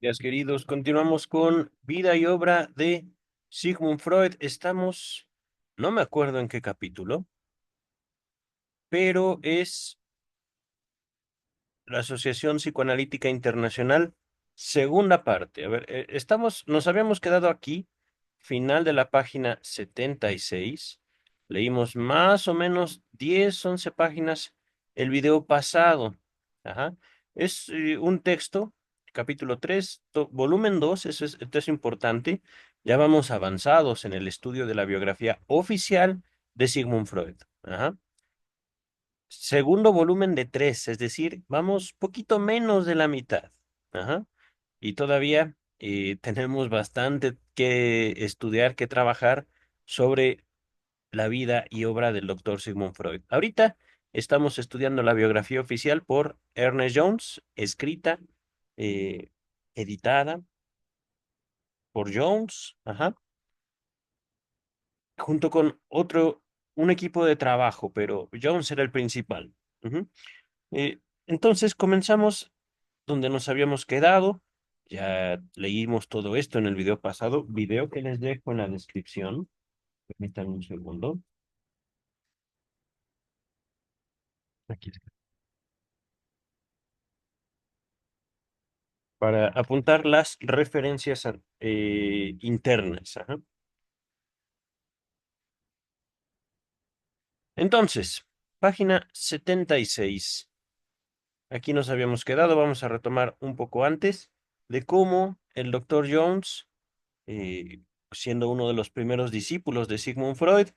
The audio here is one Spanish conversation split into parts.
Días queridos, continuamos con vida y obra de Sigmund Freud. Estamos, no me acuerdo en qué capítulo, pero es la Asociación Psicoanalítica Internacional, segunda parte. A ver, nos habíamos quedado aquí, final de la página 76. Leímos más o menos 10, 11 páginas el video pasado. Ajá. Es un texto, capítulo 3, volumen 2. Esto es importante. Ya vamos avanzados en el estudio de la biografía oficial de Sigmund Freud. Ajá. Segundo volumen de tres, es decir, vamos poquito menos de la mitad. Ajá. Y todavía tenemos bastante que estudiar, que trabajar sobre la vida y obra del doctor Sigmund Freud. Ahorita estamos estudiando la biografía oficial por Ernest Jones, escrita, eh, editada por Jones, ajá, junto con un equipo de trabajo, pero Jones era el principal. Ujú. Entonces comenzamos donde nos habíamos quedado. Ya leímos todo esto en el video pasado, video que les dejo en la descripción. Permítanme un segundo. Aquí está. Para apuntar las referencias internas. Ajá. Entonces, página 76. Aquí nos habíamos quedado. Vamos a retomar un poco antes de cómo el doctor Jones, eh, siendo uno de los primeros discípulos de Sigmund Freud,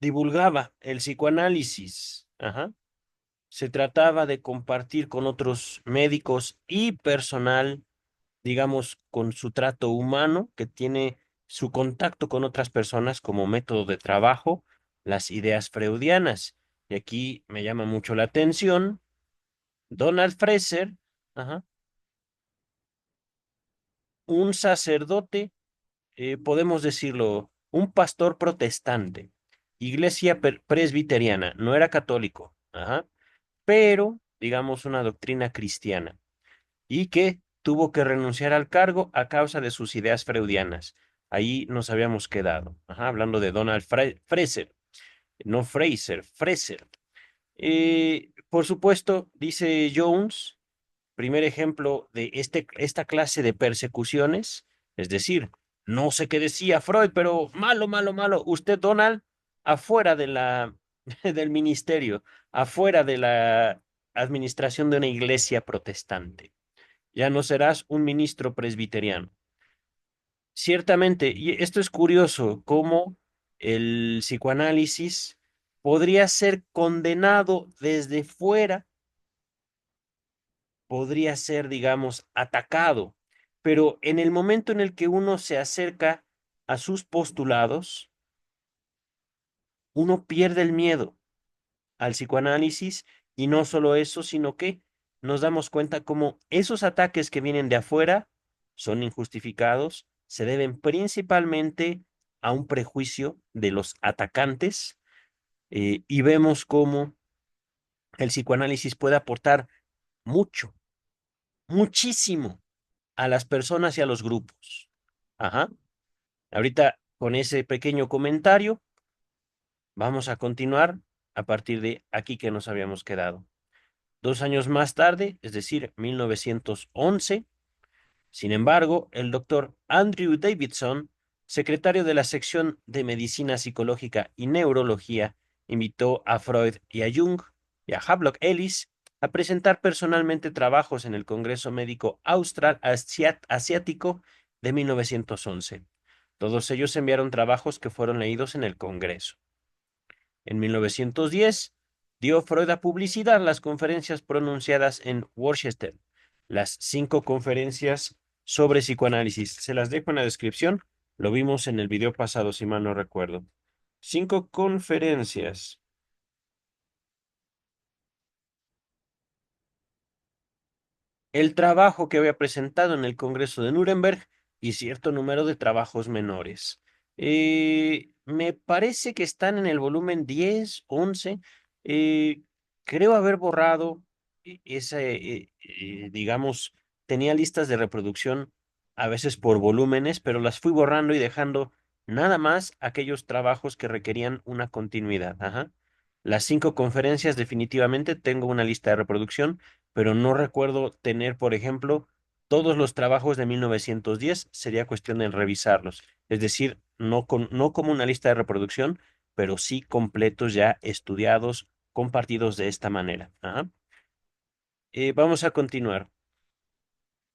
divulgaba el psicoanálisis. Ajá. Se trataba de compartir con otros médicos y personal, digamos, con su trato humano, que tiene su contacto con otras personas como método de trabajo, las ideas freudianas. Y aquí me llama mucho la atención, Donald Fraser, ajá, un sacerdote, podemos decirlo, un pastor protestante, iglesia presbiteriana, no era católico, ajá, pero, digamos, una doctrina cristiana, y que tuvo que renunciar al cargo a causa de sus ideas freudianas. Ahí nos habíamos quedado, ajá, hablando de Donald Fraser, no Fraser, Fraser. Por supuesto, dice Jones, primer ejemplo de esta clase de persecuciones, es decir, no sé qué decía Freud, pero malo, malo, malo. Usted, Donald, afuera de del ministerio, afuera de la administración de una iglesia protestante. Ya no serás un ministro presbiteriano. Ciertamente, y esto es curioso, cómo el psicoanálisis podría ser condenado desde fuera, podría ser, digamos, atacado, pero en el momento en el que uno se acerca a sus postulados, uno pierde el miedo al psicoanálisis y no solo eso, sino que nos damos cuenta cómo esos ataques que vienen de afuera son injustificados, se deben principalmente a un prejuicio de los atacantes, y vemos cómo el psicoanálisis puede aportar mucho, muchísimo a las personas y a los grupos. Ajá. Ahorita con ese pequeño comentario vamos a continuar a partir de aquí que nos habíamos quedado. 2 años más tarde, es decir, 1911, sin embargo, el doctor Andrew Davidson, secretario de la sección de Medicina Psicológica y Neurología, invitó a Freud y a Jung y a Havelock Ellis a presentar personalmente trabajos en el Congreso Médico Austral Asiático de 1911. Todos ellos enviaron trabajos que fueron leídos en el Congreso. En 1910, dio Freud a publicidad las conferencias pronunciadas en Worcester, las 5 conferencias sobre psicoanálisis. Se las dejo en la descripción. Lo vimos en el video pasado, si mal no recuerdo. 5 conferencias. El trabajo que había presentado en el Congreso de Nuremberg y cierto número de trabajos menores. Me parece que están en el volumen 10, 11. Eh, Creo haber borrado esa, digamos, tenía listas de reproducción a veces por volúmenes, pero las fui borrando y dejando nada más aquellos trabajos que requerían una continuidad. Ajá. Las 5 conferencias definitivamente tengo una lista de reproducción, pero no recuerdo tener, por ejemplo, todos los trabajos de 1910. Sería cuestión de revisarlos. Es decir, no como una lista de reproducción, pero sí completos ya estudiados, compartidos de esta manera. Ajá. Vamos a continuar.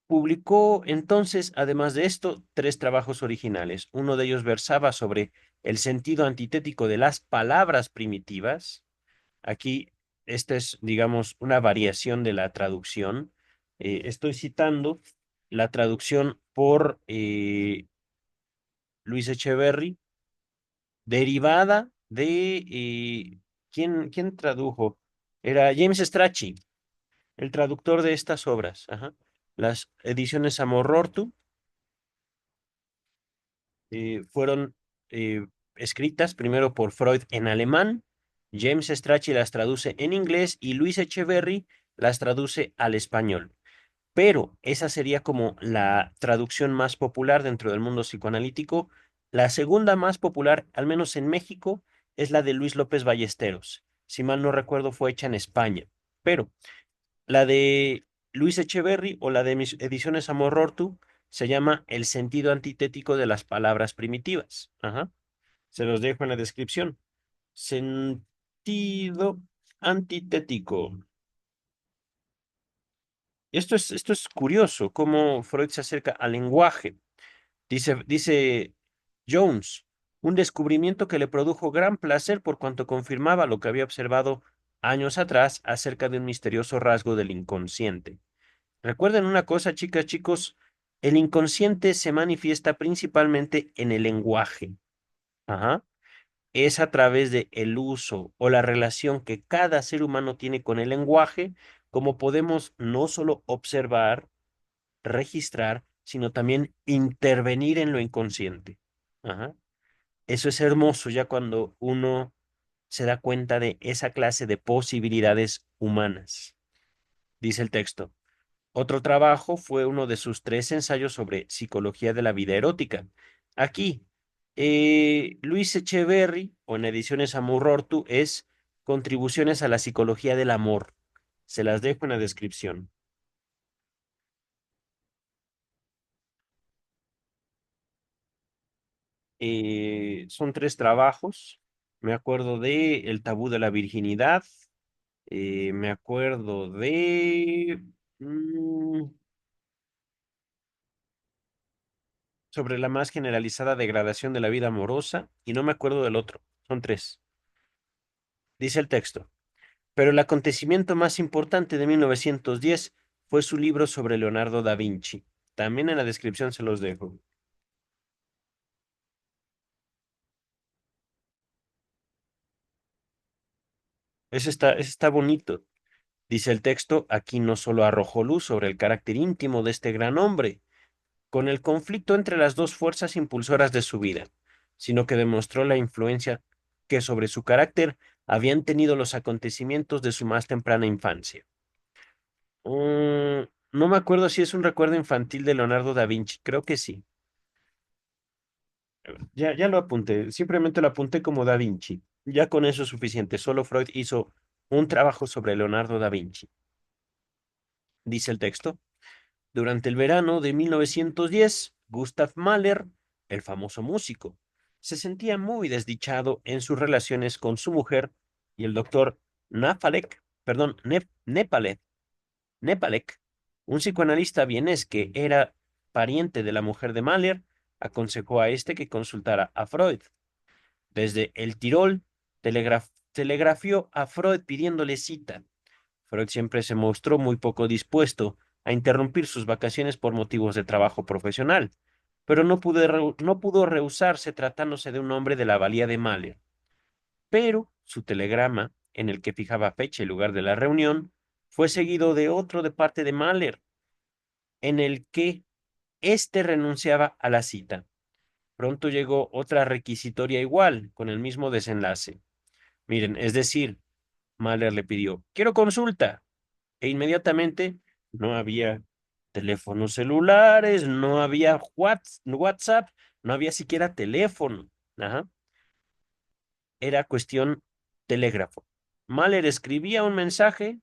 Publicó entonces, además de esto, 3 trabajos originales. Uno de ellos versaba sobre el sentido antitético de las palabras primitivas. Aquí, esta es, digamos, una variación de la traducción. Estoy citando la traducción por Luis Echeverry, derivada de... ¿quién tradujo? Era James Strachey, el traductor de estas obras. Ajá. Las ediciones Amorortu fueron escritas primero por Freud en alemán, James Strachey las traduce en inglés y Luis Echeverry las traduce al español. Pero esa sería como la traducción más popular dentro del mundo psicoanalítico. La segunda más popular, al menos en México, es la de Luis López Ballesteros. Si mal no recuerdo, fue hecha en España. Pero la de Luis Echeverry o la de mis ediciones Amorortu se llama El sentido antitético de las palabras primitivas. Ajá. Se los dejo en la descripción. Sentido antitético. Esto es curioso, cómo Freud se acerca al lenguaje. Dice Jones, un descubrimiento que le produjo gran placer por cuanto confirmaba lo que había observado años atrás acerca de un misterioso rasgo del inconsciente. Recuerden una cosa, chicas, chicos, el inconsciente se manifiesta principalmente en el lenguaje. Ajá. Es a través de el uso o la relación que cada ser humano tiene con el lenguaje, como podemos no solo observar, registrar, sino también intervenir en lo inconsciente. Ajá. Eso es hermoso ya cuando uno se da cuenta de esa clase de posibilidades humanas. Dice el texto. Otro trabajo fue uno de sus 3 ensayos sobre psicología de la vida erótica. Aquí, Luis Echeverry, o en ediciones Amurortu, es Contribuciones a la psicología del amor. Se las dejo en la descripción. Son 3 trabajos. Me acuerdo de El tabú de la virginidad. Me acuerdo de sobre la más generalizada degradación de la vida amorosa y no me acuerdo del otro. Son 3. Dice el texto. Pero el acontecimiento más importante de 1910 fue su libro sobre Leonardo da Vinci. También en la descripción se los dejo. Ese está bonito. Dice el texto, aquí no solo arrojó luz sobre el carácter íntimo de este gran hombre, con el conflicto entre las dos fuerzas impulsoras de su vida, sino que demostró la influencia que sobre su carácter habían tenido los acontecimientos de su más temprana infancia. No me acuerdo si es un recuerdo infantil de Leonardo da Vinci, creo que sí. Ya lo apunté, simplemente lo apunté como Da Vinci. Ya con eso es suficiente. Solo Freud hizo un trabajo sobre Leonardo da Vinci. Dice el texto. Durante el verano de 1910, Gustav Mahler, el famoso músico, se sentía muy desdichado en sus relaciones con su mujer y el doctor Nepalek, un psicoanalista vienés que era pariente de la mujer de Mahler, aconsejó a este que consultara a Freud. Desde el Tirol, telegrafió a Freud pidiéndole cita. Freud siempre se mostró muy poco dispuesto a interrumpir sus vacaciones por motivos de trabajo profesional, pero no pudo rehusarse tratándose de un hombre de la valía de Mahler. Pero su telegrama, en el que fijaba fecha y lugar de la reunión, fue seguido de otro de parte de Mahler, en el que éste renunciaba a la cita. Pronto llegó otra requisitoria igual, con el mismo desenlace. Miren, es decir, Mahler le pidió, quiero consulta, e inmediatamente no había. Teléfonos celulares, no había WhatsApp, no había siquiera teléfono. Ajá. Era cuestión telégrafo. Mahler escribía un mensaje,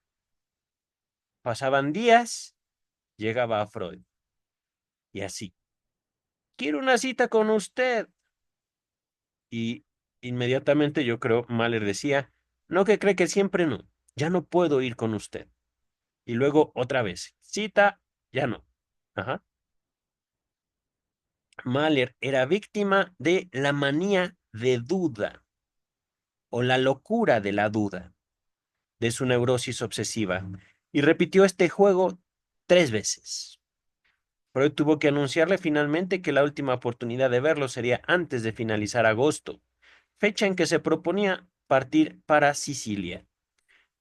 pasaban días, llegaba a Freud. Y así, quiero una cita con usted. Y inmediatamente yo creo, Mahler decía, no que cree que siempre no, ya no puedo ir con usted. Y luego otra vez, cita, ya no. Ajá. Mahler era víctima de la manía de duda o la locura de la duda, de su neurosis obsesiva, y repitió este juego 3 veces. Freud tuvo que anunciarle finalmente que la última oportunidad de verlo sería antes de finalizar agosto, fecha en que se proponía partir para Sicilia.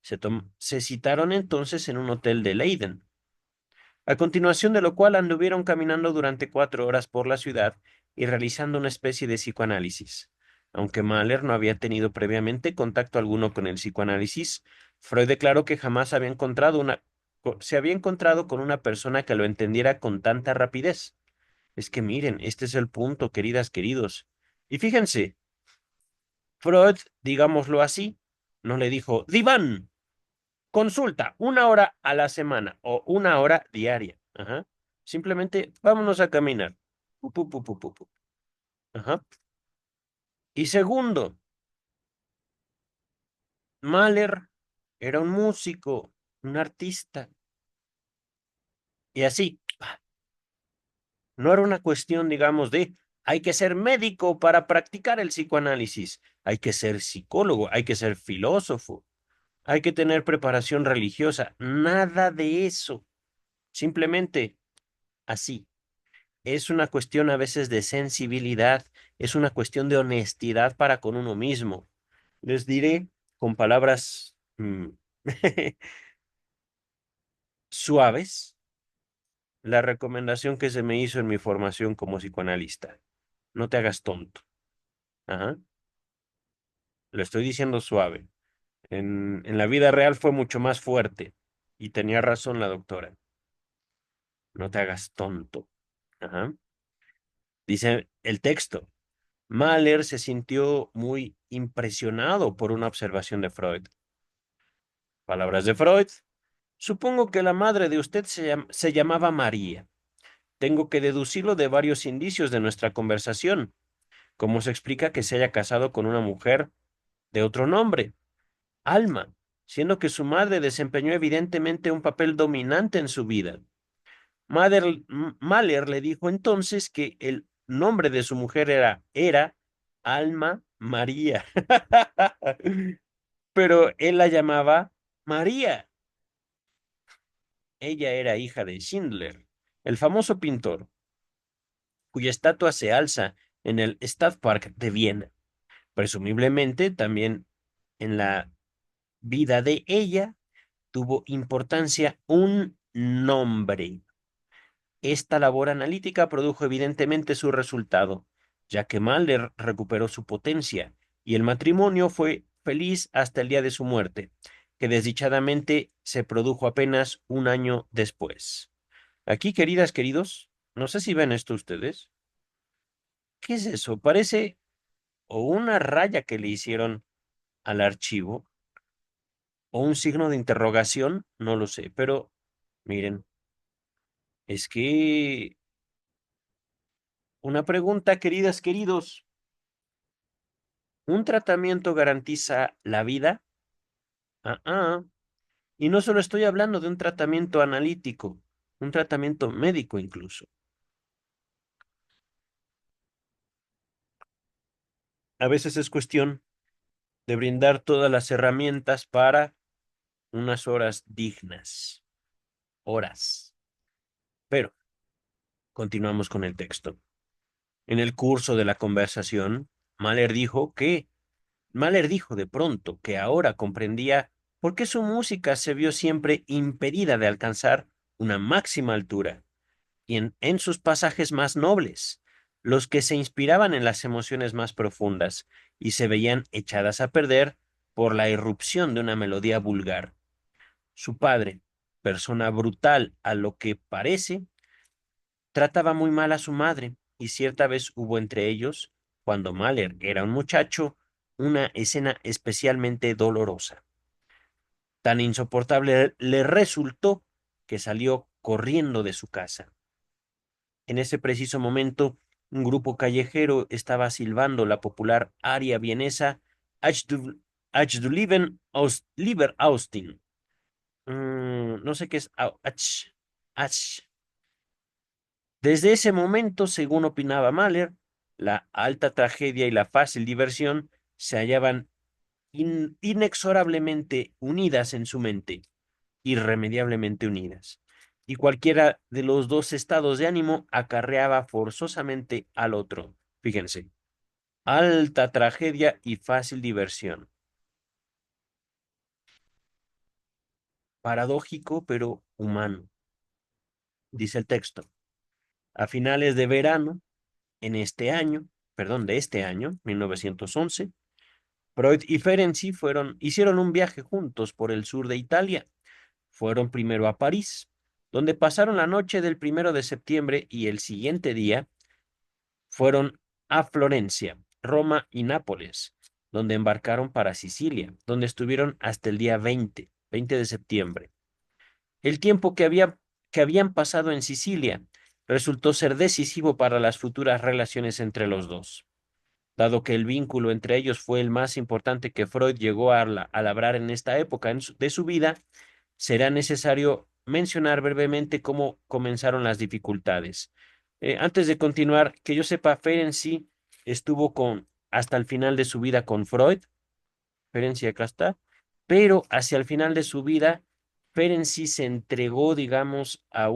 Se citaron entonces en un hotel de Leiden, a continuación de lo cual anduvieron caminando durante 4 horas por la ciudad y realizando una especie de psicoanálisis. Aunque Mahler no había tenido previamente contacto alguno con el psicoanálisis, Freud declaró que jamás se había encontrado con una persona que lo entendiera con tanta rapidez. Es que miren, este es el punto, queridas, queridos. Y fíjense, Freud, digámoslo así, no le dijo, Diván, consulta, 1 hora a la semana o 1 hora diaria. Ajá. Simplemente vámonos a caminar. Pu, pu, pu, pu, pu, pu. Ajá. Y segundo, Mahler era un músico, un artista. Y así, no era una cuestión, digamos, de hay que ser médico para practicar el psicoanálisis, hay que ser psicólogo, hay que ser filósofo, hay que tener preparación religiosa. Nada de eso. Simplemente así. Es una cuestión a veces de sensibilidad, es una cuestión de honestidad para con uno mismo. Les diré con palabras suaves la recomendación que se me hizo en mi formación como psicoanalista. No te hagas tonto. Ajá. Lo estoy diciendo suave. En la vida real fue mucho más fuerte. Y tenía razón la doctora. No te hagas tonto. Ajá. Dice el texto. Mahler se sintió muy impresionado por una observación de Freud. Palabras de Freud. Supongo que la madre de usted se llamaba María. Tengo que deducirlo de varios indicios de nuestra conversación. ¿Cómo se explica que se haya casado con una mujer de otro nombre? Alma, siendo que su madre desempeñó evidentemente un papel dominante en su vida. Mahler le dijo entonces que el nombre de su mujer era Alma María, pero él la llamaba María. Ella era hija de Schindler, el famoso pintor, cuya estatua se alza en el Stadtpark de Viena. Presumiblemente también en la vida de ella tuvo importancia un nombre. Esta labor analítica produjo evidentemente su resultado, ya que Mahler recuperó su potencia y el matrimonio fue feliz hasta el día de su muerte, que desdichadamente se produjo apenas un año después. Aquí, queridas, queridos, no sé si ven esto ustedes. ¿Qué es eso? Parece o una raya que le hicieron al archivo o un signo de interrogación, no lo sé, pero miren, es que una pregunta, queridas, queridos. ¿Un tratamiento garantiza la vida? Ah, ah. Y no solo estoy hablando de un tratamiento analítico, un tratamiento médico incluso. A veces es cuestión de brindar todas las herramientas para unas horas dignas. Horas. Pero continuamos con el texto. En el curso de la conversación, Mahler dijo que Mahler dijo de pronto que ahora comprendía por qué su música se vio siempre impedida de alcanzar una máxima altura, y en sus pasajes más nobles, los que se inspiraban en las emociones más profundas y se veían echadas a perder por la irrupción de una melodía vulgar. Su padre, persona brutal a lo que parece, trataba muy mal a su madre y cierta vez hubo entre ellos, cuando Mahler era un muchacho, una escena especialmente dolorosa. Tan insoportable le resultó que salió corriendo de su casa. En ese preciso momento, un grupo callejero estaba silbando la popular aria vienesa Ach du lieber Austin. No sé qué es Ach. Ach. Desde ese momento, según opinaba Mahler, la alta tragedia y la fácil diversión se hallaban inexorablemente unidas en su mente, irremediablemente unidas. Y cualquiera de los dos estados de ánimo acarreaba forzosamente al otro. Fíjense, alta tragedia y fácil diversión. Paradójico, pero humano, dice el texto. A finales de verano, en este año, perdón, de este año, 1911, Freud y Ferenczi hicieron un viaje juntos por el sur de Italia. Fueron primero a París, donde pasaron la noche del 1 de septiembre y el siguiente día fueron a Florencia, Roma y Nápoles, donde embarcaron para Sicilia, donde estuvieron hasta el día 20 de septiembre. El tiempo que habían pasado en Sicilia resultó ser decisivo para las futuras relaciones entre los dos. Dado que el vínculo entre ellos fue el más importante que Freud llegó a labrar en esta época de su vida, será necesario mencionar brevemente cómo comenzaron las dificultades. Antes de continuar, que yo sepa, Ferenczi estuvo hasta el final de su vida con Freud, Ferenczi acá está, pero hacia el final de su vida, Ferenczi se entregó, digamos, a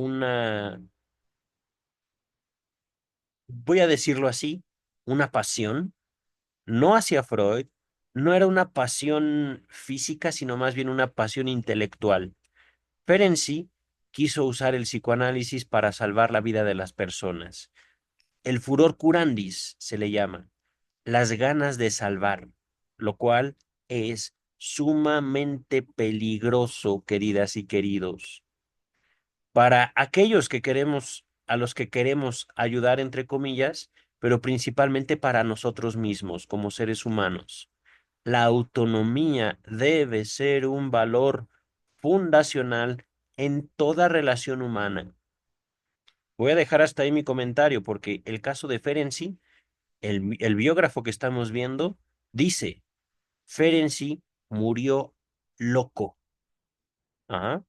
voy a decirlo así, una pasión, no hacia Freud, no era una pasión física, sino más bien una pasión intelectual. Ferenczi quiso usar el psicoanálisis para salvar la vida de las personas. El furor curandis se le llama, las ganas de salvar, lo cual es sumamente peligroso, queridas y queridos. Para aquellos que queremos, a los que queremos ayudar, entre comillas, pero principalmente para nosotros mismos como seres humanos. La autonomía debe ser un valor fundacional en toda relación humana. Voy a dejar hasta ahí mi comentario porque el caso de Ferenczi, el biógrafo que estamos viendo, dice, Ferenczi murió loco. Ajá.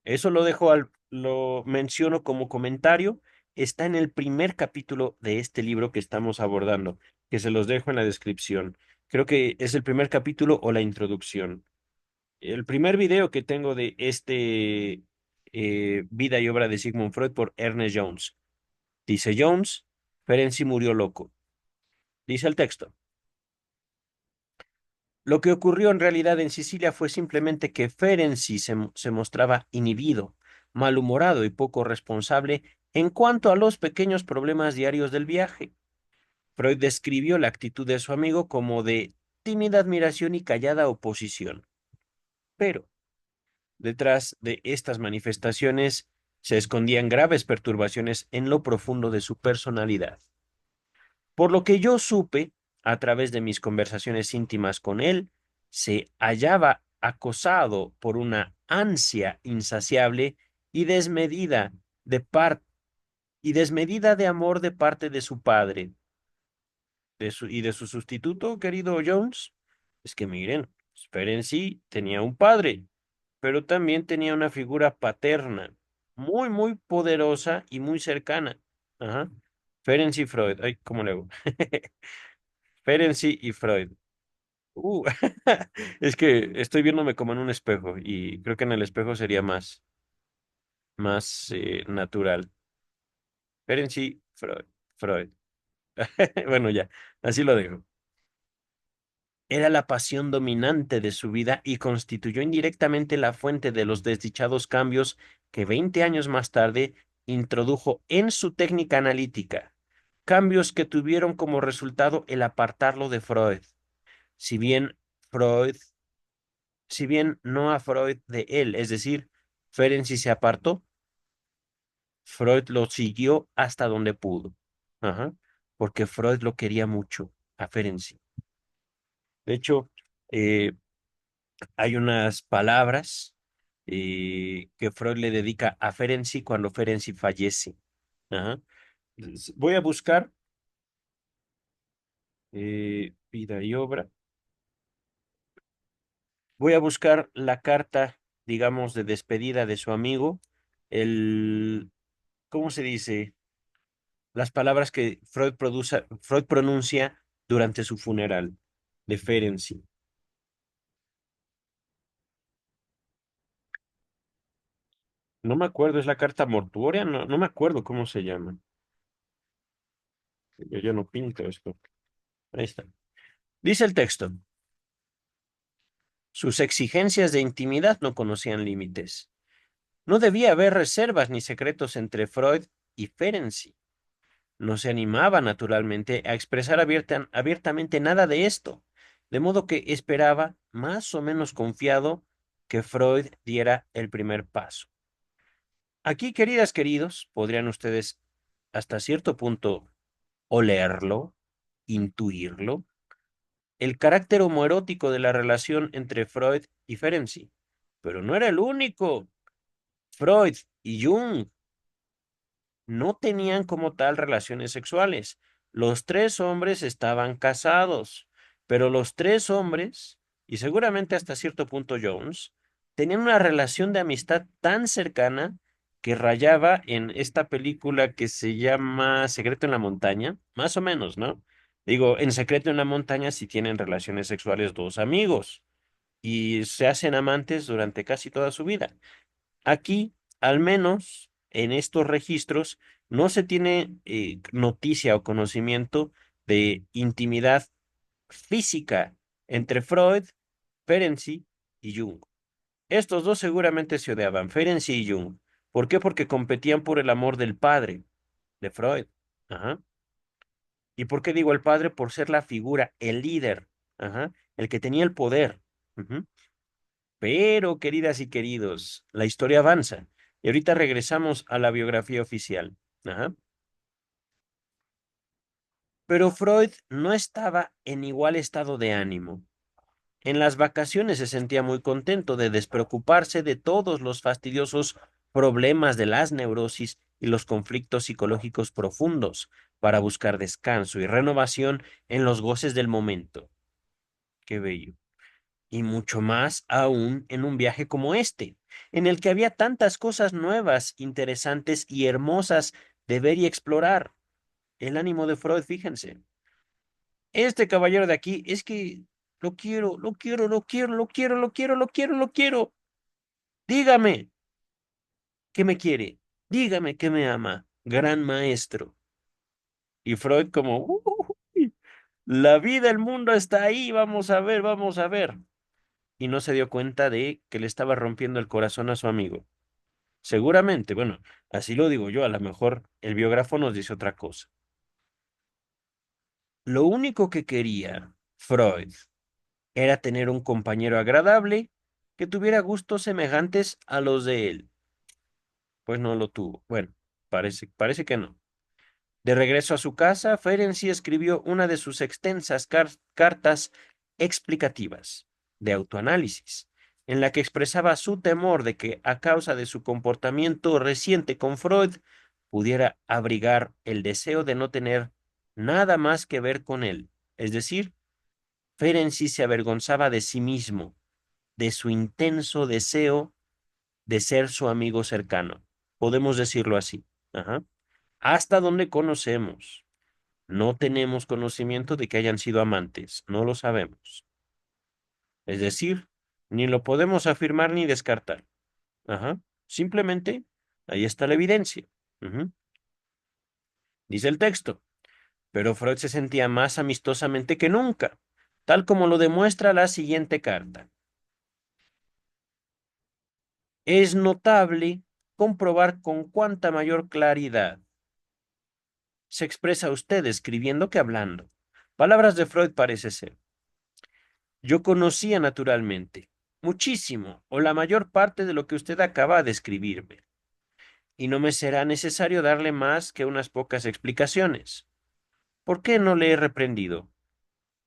Eso lo menciono como comentario. Está en el primer capítulo de este libro que estamos abordando, que se los dejo en la descripción. Creo que es el primer capítulo o la introducción. El primer video que tengo de vida y obra de Sigmund Freud por Ernest Jones. Dice Jones, Ferenczi murió loco. Dice el texto. Lo que ocurrió en realidad en Sicilia fue simplemente que Ferenczi se mostraba inhibido, malhumorado y poco responsable en cuanto a los pequeños problemas diarios del viaje. Freud describió la actitud de su amigo como de tímida admiración y callada oposición. Pero detrás de estas manifestaciones se escondían graves perturbaciones en lo profundo de su personalidad. Por lo que yo supe, a través de mis conversaciones íntimas con él, se hallaba acosado por una ansia insaciable y desmedida de amor de parte de su padre y de su sustituto, querido Jones. Es que miren, Ferenczi tenía un padre, pero también tenía una figura paterna, muy, muy poderosa y muy cercana. Ajá. Ferenczi y Freud. Ay, ¿cómo le hago? Ferenczi y Freud. Uh, es que estoy viéndome como en un espejo y creo que en el espejo sería más natural. Ferenczi, Freud, Freud. Bueno, ya, así lo dejo. Era la pasión dominante de su vida y constituyó indirectamente la fuente de los desdichados cambios que 20 años más tarde introdujo en su técnica analítica, cambios que tuvieron como resultado el apartarlo de Freud. Si bien Freud, si bien no a Freud de él, es decir, Ferenczi se apartó. Freud lo siguió hasta donde pudo. Ajá, porque Freud lo quería mucho a Ferenczi. De hecho, eh, hay unas palabras que Freud le dedica a Ferenczi cuando Ferenczi fallece. Ajá. Voy a buscar vida y obra. Voy a buscar la carta, digamos, de despedida de su amigo, el, ¿cómo se dice? Las palabras que Freud pronuncia durante su funeral de Ferenczi. No me acuerdo, es la carta mortuoria, no, no me acuerdo cómo se llama. Yo ya no pinto esto. Ahí está. Dice el texto, sus exigencias de intimidad no conocían límites. No debía haber reservas ni secretos entre Freud y Ferenczi. No se animaba, naturalmente, a expresar abiertamente nada de esto, de modo que esperaba, más o menos confiado, que Freud diera el primer paso. Aquí, queridas, queridos, podrían ustedes hasta cierto punto olerlo, intuirlo, el carácter homoerótico de la relación entre Freud y Ferenczi. Pero no era el único. Freud y Jung no tenían como tal relaciones sexuales. Los tres hombres estaban casados, pero los tres hombres, y seguramente hasta cierto punto Jones, tenían una relación de amistad tan cercana que rayaba en esta película que se llama Secreto en la Montaña, más o menos, ¿no? Digo, en Secreto en la Montaña sí tienen relaciones sexuales dos amigos y se hacen amantes durante casi toda su vida. Aquí, al menos en estos registros, no se tiene noticia o conocimiento de intimidad física entre Freud, Ferenczi y Jung. Estos dos seguramente se odiaban, Ferenczi y Jung. ¿Por qué? Porque competían por el amor del padre de Freud. Ajá. ¿Y por qué digo el padre? Por ser la figura, el líder, ajá, el que tenía el poder. Ujú. Pero, queridas y queridos, la historia avanza. Y ahorita regresamos a la biografía oficial. Ajá. Pero Freud no estaba en igual estado de ánimo. En las vacaciones se sentía muy contento de despreocuparse de todos los fastidiosos problemas de las neurosis y los conflictos psicológicos profundos para buscar descanso y renovación en los goces del momento. Qué bello. Y mucho más aún en un viaje como este, en el que había tantas cosas nuevas, interesantes y hermosas de ver y explorar. El ánimo de Freud, fíjense. Este caballero de aquí es que lo quiero, lo quiero, lo quiero, lo quiero, lo quiero, lo quiero, lo quiero. Dígame que me quiere. Dígame que me ama. Gran maestro. Y Freud como, la vida, el mundo está ahí, vamos a ver, vamos a ver." Y no se dio cuenta de que le estaba rompiendo el corazón a su amigo. Seguramente, bueno, así lo digo yo, a lo mejor el biógrafo nos dice otra cosa. Lo único que quería Freud era tener un compañero agradable que tuviera gustos semejantes a los de él. Pues no lo tuvo. Bueno, parece que no. De regreso a su casa, Ferenczi escribió una de sus extensas cartas explicativas de autoanálisis, en la que expresaba su temor de que, a causa de su comportamiento reciente con Freud, pudiera abrigar el deseo de no tener nada más que ver con él. Es decir, Ferenczi se avergonzaba de sí mismo, de su intenso deseo de ser su amigo cercano. Podemos decirlo así. Ajá. Hasta donde conocemos. No tenemos conocimiento de que hayan sido amantes, no lo sabemos. Es decir, ni lo podemos afirmar ni descartar. Ajá. Simplemente, ahí está la evidencia. Ujú. Dice el texto, pero Freud se sentía más amistosamente que nunca, tal como lo demuestra la siguiente carta. Es notable comprobar con cuánta mayor claridad se expresa usted escribiendo que hablando. Palabras de Freud parece ser. Yo conocía naturalmente muchísimo, o la mayor parte de lo que usted acaba de escribirme, y no me será necesario darle más que unas pocas explicaciones. ¿Por qué no le he reprendido?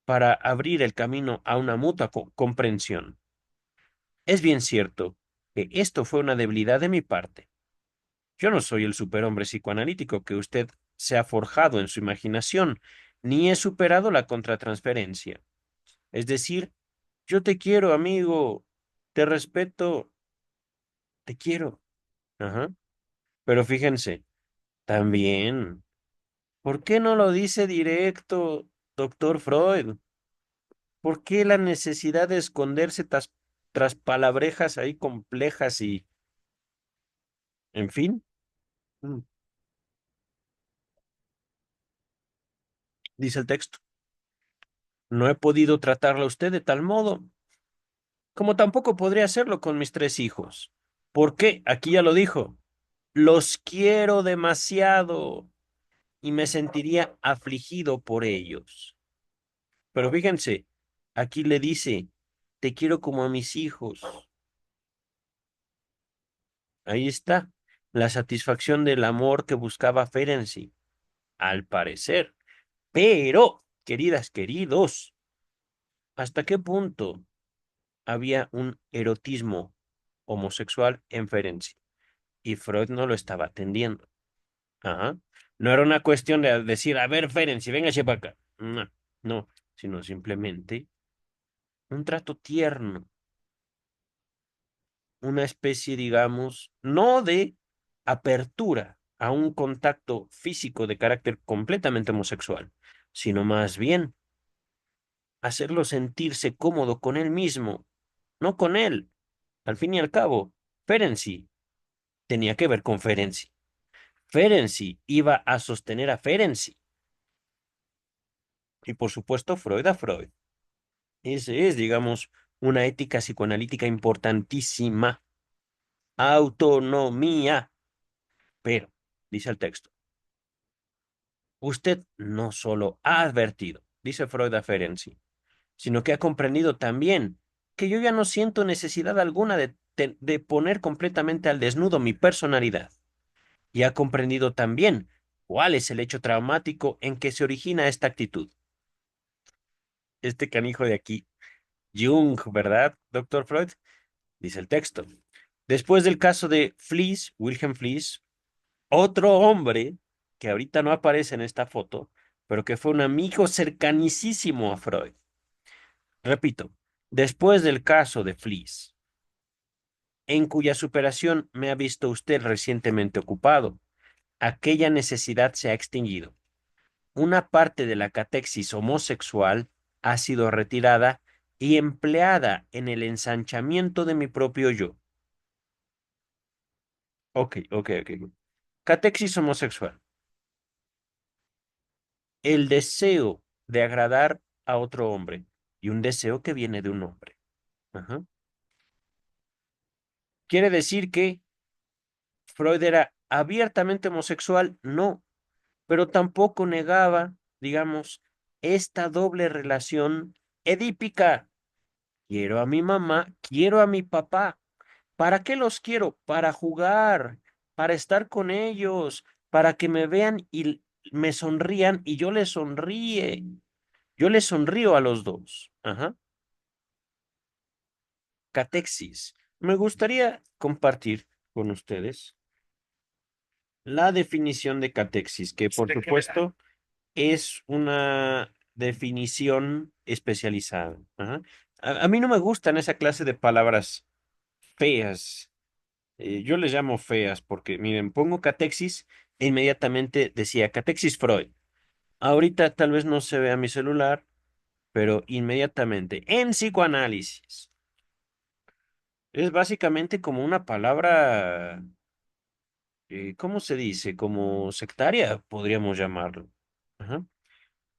Para abrir el camino a una mutua comprensión. Es bien cierto que esto fue una debilidad de mi parte. Yo no soy el superhombre psicoanalítico que usted se ha forjado en su imaginación, ni he superado la contratransferencia. Es decir, yo te quiero, amigo, te respeto, te quiero. Ajá. Pero fíjense, también, ¿por qué no lo dice directo, doctor Freud? ¿Por qué la necesidad de esconderse tras palabrejas ahí complejas y, en fin? Mm, Dice el texto. No he podido tratarla a usted de tal modo, como tampoco podría hacerlo con mis tres hijos. ¿Por qué? Aquí ya lo dijo. Los quiero demasiado y me sentiría afligido por ellos. Pero fíjense, aquí le dice, te quiero como a mis hijos. Ahí está, la satisfacción del amor que buscaba Ferenczi, al parecer. Pero, queridas, queridos, ¿hasta qué punto había un erotismo homosexual en Ferenczi? Y Freud no lo estaba atendiendo. Ajá. No era una cuestión de decir, a ver, Ferenczi, véngase para acá. No, no, sino simplemente un trato tierno, una especie, digamos, no de apertura a un contacto físico de carácter completamente homosexual, sino más bien hacerlo sentirse cómodo con él mismo, no con él. Al fin y al cabo, Ferenczi tenía que ver con Ferenczi. Ferenczi iba a sostener a Ferenczi. Y por supuesto, Freud a Freud. Ese es, digamos, una ética psicoanalítica importantísima. Autonomía. Pero, dice el texto, usted no solo ha advertido, dice Freud a Ferenczi, sino que ha comprendido también que yo ya no siento necesidad alguna de poner completamente al desnudo mi personalidad. Y ha comprendido también cuál es el hecho traumático en que se origina esta actitud. Este canijo de aquí, Jung, ¿verdad, doctor Freud? Dice el texto. Después del caso de Fliess, Wilhelm Fliess, otro hombre que ahorita no aparece en esta foto, pero que fue un amigo cercanísimo a Freud. Repito, después del caso de Fliess, en cuya superación me ha visto usted recientemente ocupado, aquella necesidad se ha extinguido. Una parte de la catexis homosexual ha sido retirada y empleada en el ensanchamiento de mi propio yo. Ok, ok, ok. Catexis homosexual. El deseo de agradar a otro hombre y un deseo que viene de un hombre. Ajá. ¿Quiere decir que Freud era abiertamente homosexual? No, pero tampoco negaba, digamos, esta doble relación edípica. Quiero a mi mamá, quiero a mi papá. ¿Para qué los quiero? Para jugar, para estar con ellos, para que me vean y me sonrían y yo les sonríe. Yo les sonrío a los dos. Ajá. Catexis. Me gustaría compartir con ustedes la definición de catexis, que por supuesto es una definición especializada. Ajá. A mí no me gustan esa clase de palabras feas. Yo les llamo feas porque, miren, pongo catexis e inmediatamente decía catexis Freud. Ahorita tal vez no se vea mi celular, pero inmediatamente en psicoanálisis. Es básicamente como una palabra, ¿cómo se dice? Como sectaria, podríamos llamarlo. Ajá.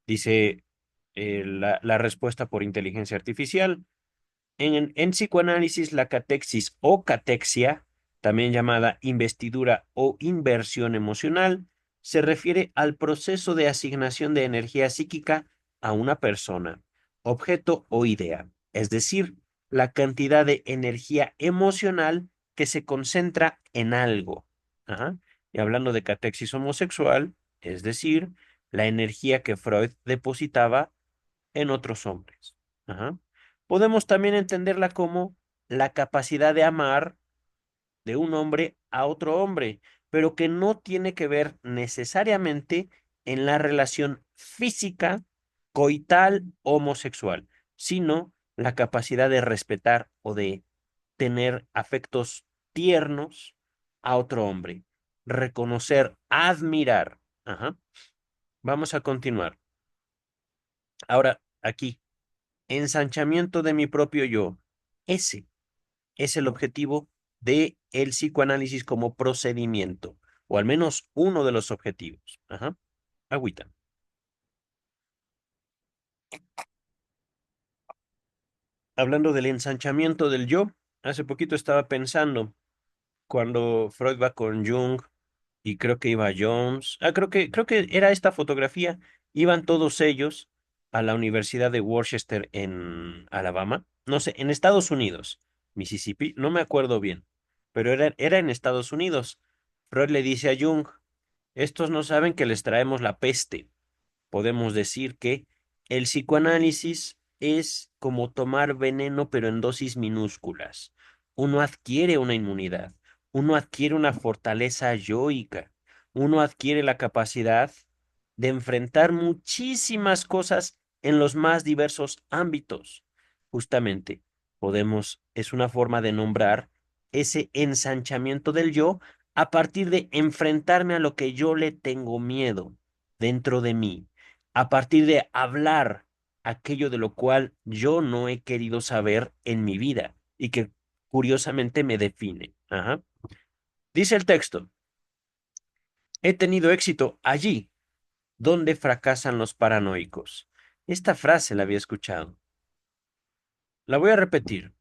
Dice la respuesta por inteligencia artificial. En psicoanálisis, la catexis o catexia, también llamada investidura o inversión emocional, se refiere al proceso de asignación de energía psíquica a una persona, objeto o idea. Es decir, la cantidad de energía emocional que se concentra en algo. Ajá. Y hablando de catexis homosexual, es decir, la energía que Freud depositaba en otros hombres. Ajá. Podemos también entenderla como la capacidad de amar de un hombre a otro hombre, pero que no tiene que ver necesariamente en la relación física, coital, homosexual, sino la capacidad de respetar o de tener afectos tiernos a otro hombre, reconocer, admirar. Ajá. Vamos a continuar. Ahora, aquí, ensanchamiento de mi propio yo. Ese es el objetivo de el psicoanálisis como procedimiento, o al menos uno de los objetivos. Ajá. Agüita. Hablando del ensanchamiento del yo, hace poquito estaba pensando cuando Freud va con Jung y creo que iba Jones, creo que era esta fotografía, iban todos ellos a la Universidad de Worcester en Alabama, no sé, en Estados Unidos, Mississippi, no me acuerdo bien, pero era en Estados Unidos. Freud le dice a Jung, estos no saben que les traemos la peste. Podemos decir que el psicoanálisis es como tomar veneno, pero en dosis minúsculas. Uno adquiere una inmunidad, uno adquiere una fortaleza yoica, uno adquiere la capacidad de enfrentar muchísimas cosas en los más diversos ámbitos. Justamente, es una forma de nombrar ese ensanchamiento del yo a partir de enfrentarme a lo que yo le tengo miedo dentro de mí, a partir de hablar aquello de lo cual yo no he querido saber en mi vida y que curiosamente me define. Ajá. Dice el texto, he tenido éxito allí donde fracasan los paranoicos. Esta frase la había escuchado. La voy a repetir.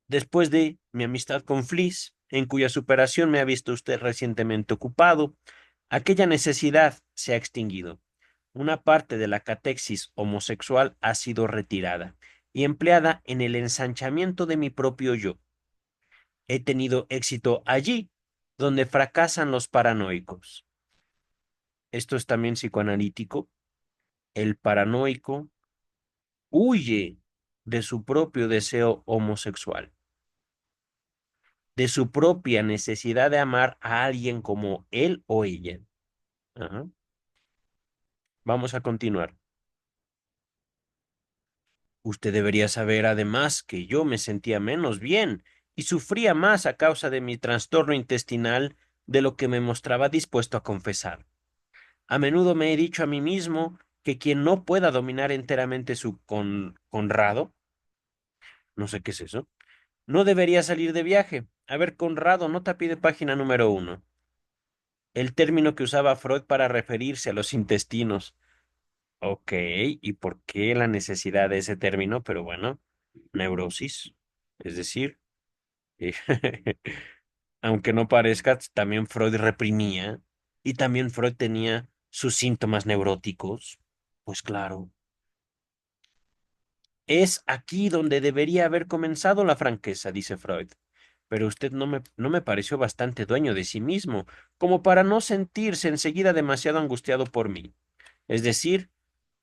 Después de mi amistad con Fliss, en cuya superación me ha visto usted recientemente ocupado, aquella necesidad se ha extinguido. Una parte de la catexis homosexual ha sido retirada y empleada en el ensanchamiento de mi propio yo. He tenido éxito allí donde fracasan los paranoicos. Esto es también psicoanalítico. El paranoico huye de su propio deseo homosexual, de su propia necesidad de amar a alguien como él o ella. Ajá. Vamos a continuar. Usted debería saber además que yo me sentía menos bien y sufría más a causa de mi trastorno intestinal de lo que me mostraba dispuesto a confesar. A menudo me he dicho a mí mismo que quien no pueda dominar enteramente su Conrado, no sé qué es eso, no debería salir de viaje. A ver, Conrado, nota pide página número 1. El término que usaba Freud para referirse a los intestinos. Ok, ¿y por qué la necesidad de ese término? Pero bueno, neurosis. Es decir, eh, aunque no parezca, también Freud reprimía y también Freud tenía sus síntomas neuróticos. Pues claro, es aquí donde debería haber comenzado la franqueza, dice Freud. Pero usted no me pareció bastante dueño de sí mismo, como para no sentirse enseguida demasiado angustiado por mí. Es decir,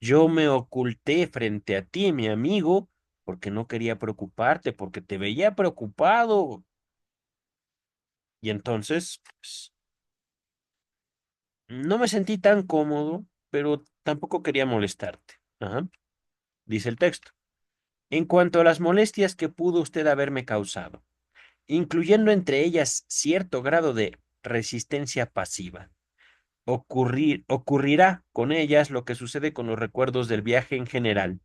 yo me oculté frente a ti, mi amigo, porque no quería preocuparte, porque te veía preocupado. Y entonces, pues, no me sentí tan cómodo, pero tampoco quería molestarte. Ajá, dice el texto. En cuanto a las molestias que pudo usted haberme causado, incluyendo entre ellas cierto grado de resistencia pasiva, ocurrirá con ellas lo que sucede con los recuerdos del viaje en general.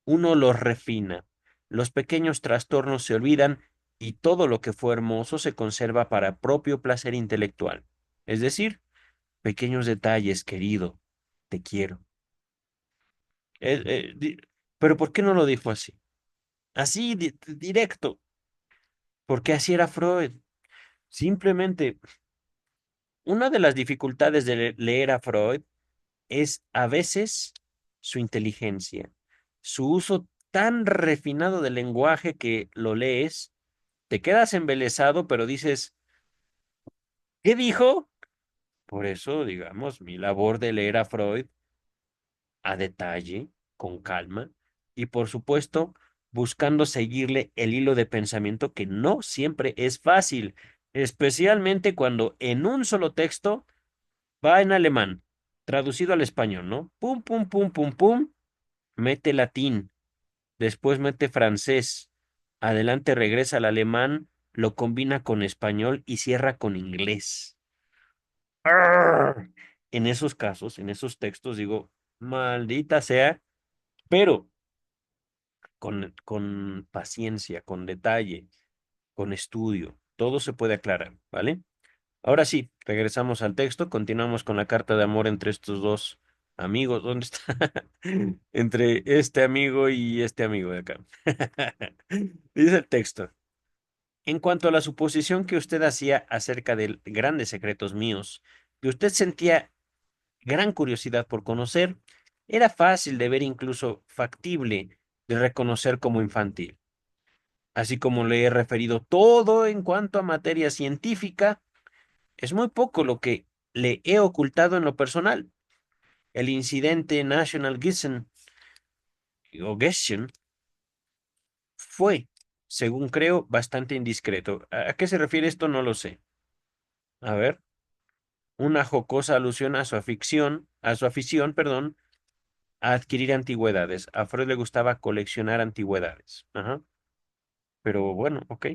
Uno los refina, los pequeños trastornos se olvidan y todo lo que fue hermoso se conserva para propio placer intelectual. Es decir, pequeños detalles, querido, te quiero. Eh, eh, di- pero ¿por qué no lo dijo así? Así, directo, porque así era Freud. Simplemente, una de las dificultades de leer a Freud es a veces su inteligencia, su uso tan refinado del lenguaje que lo lees, te quedas embelesado, pero dices, ¿qué dijo? Por eso, digamos, mi labor de leer a Freud a detalle, con calma, y por supuesto, buscando seguirle el hilo de pensamiento que no siempre es fácil, especialmente cuando en un solo texto va en alemán, traducido al español, ¿no? Pum, pum, pum, pum, pum, mete latín, después mete francés, adelante regresa al alemán, lo combina con español y cierra con inglés. ¡Arr! En esos casos, en esos textos, digo, maldita sea, pero con paciencia, con detalle, con estudio, todo se puede aclarar, ¿vale? Ahora sí, regresamos al texto, continuamos con la carta de amor entre estos dos amigos. ¿Dónde está? Entre este amigo y este amigo de acá. Dice el texto. En cuanto a la suposición que usted hacía acerca de grandes secretos míos, que usted sentía gran curiosidad por conocer, era fácil de ver, incluso factible de reconocer como infantil. Así como le he referido todo en cuanto a materia científica, es muy poco lo que le he ocultado en lo personal. El incidente National Gissen o Gesen fue, según creo, bastante indiscreto. ¿A qué se refiere esto? No lo sé. A ver, una jocosa alusión a su afición, perdón, a adquirir antigüedades. A Freud le gustaba coleccionar antigüedades. Ajá. Pero bueno, ok.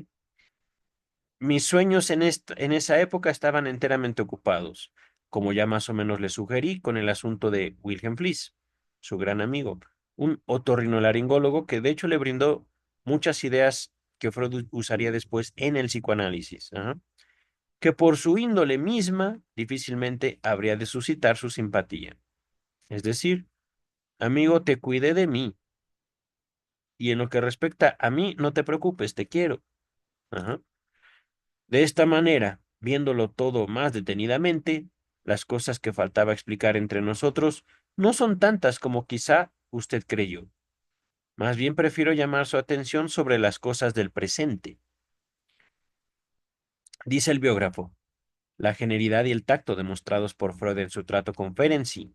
Mis sueños en esa época estaban enteramente ocupados, como ya más o menos le sugerí, con el asunto de Wilhelm Fliess, su gran amigo, un otorrinolaringólogo que de hecho le brindó muchas ideas que Freud usaría después en el psicoanálisis, ajá, que por su índole misma difícilmente habría de suscitar su simpatía. Es decir, amigo, te cuidé de mí, y en lo que respecta a mí, no te preocupes, te quiero. Ajá. De esta manera, viéndolo todo más detenidamente, las cosas que faltaba explicar entre nosotros no son tantas como quizá usted creyó. Más bien prefiero llamar su atención sobre las cosas del presente. Dice el biógrafo, la genialidad y el tacto demostrados por Freud en su trato con Ferenczi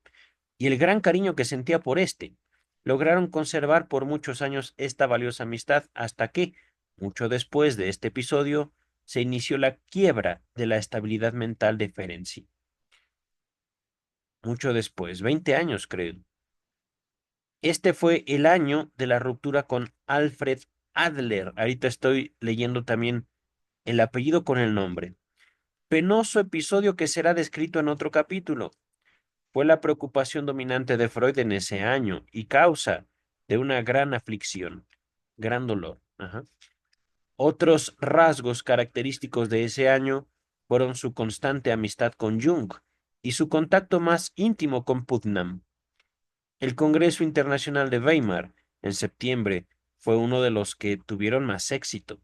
y el gran cariño que sentía por éste lograron conservar por muchos años esta valiosa amistad hasta que, mucho después de este episodio, se inició la quiebra de la estabilidad mental de Ferenczi. Mucho después, 20 años creo. Este fue el año de la ruptura con Alfred Adler. Ahorita estoy leyendo también el apellido con el nombre. Penoso episodio que será descrito en otro capítulo. Fue la preocupación dominante de Freud en ese año y causa de una gran aflicción, gran dolor. Ajá. Otros rasgos característicos de ese año fueron su constante amistad con Jung y su contacto más íntimo con Putnam. El Congreso Internacional de Weimar, en septiembre, fue uno de los que tuvieron más éxito.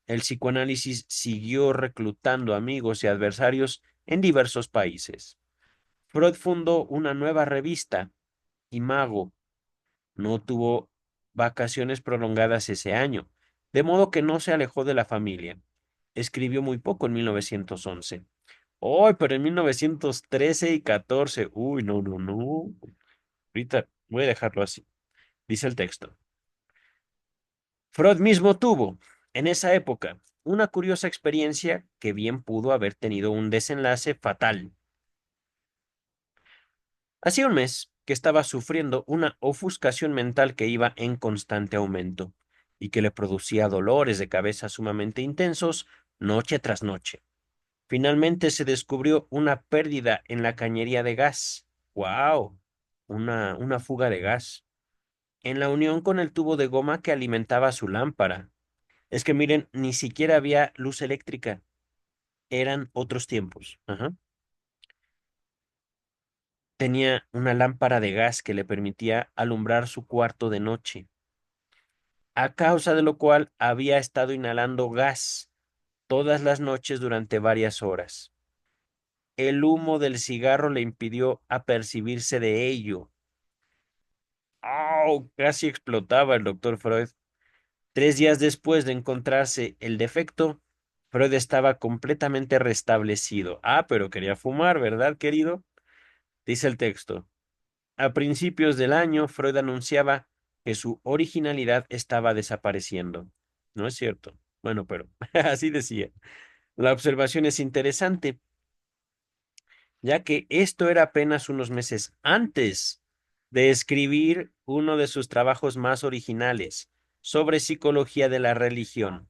El psicoanálisis siguió reclutando amigos y adversarios en diversos países. Freud fundó una nueva revista, Imago. No tuvo vacaciones prolongadas ese año, de modo que no se alejó de la familia. Escribió muy poco en 1911. ¡Ay, pero en 1913 y 14! Uy, no, no, no. Ahorita voy a dejarlo así. Dice el texto. Freud mismo tuvo, en esa época, una curiosa experiencia que bien pudo haber tenido un desenlace fatal. Hacía un mes que estaba sufriendo una ofuscación mental que iba en constante aumento y que le producía dolores de cabeza sumamente intensos noche tras noche. Finalmente se descubrió una pérdida en la cañería de gas. ¡Wow! Una fuga de gas. En la unión con el tubo de goma que alimentaba su lámpara. Es que miren, ni siquiera había luz eléctrica. Eran otros tiempos. Ajá. Tenía una lámpara de gas que le permitía alumbrar su cuarto de noche, a causa de lo cual había estado inhalando gas todas las noches durante varias horas. El humo del cigarro le impidió apercibirse de ello. ¡Au! Casi explotaba el doctor Freud. 3 días después de encontrarse el defecto, Freud estaba completamente restablecido. Ah, pero quería fumar, ¿verdad, querido? Dice el texto. A principios del año, Freud anunciaba que su originalidad estaba desapareciendo. No es cierto. Bueno, pero así decía. La observación es interesante, ya que esto era apenas unos meses antes de escribir uno de sus trabajos más originales sobre psicología de la religión.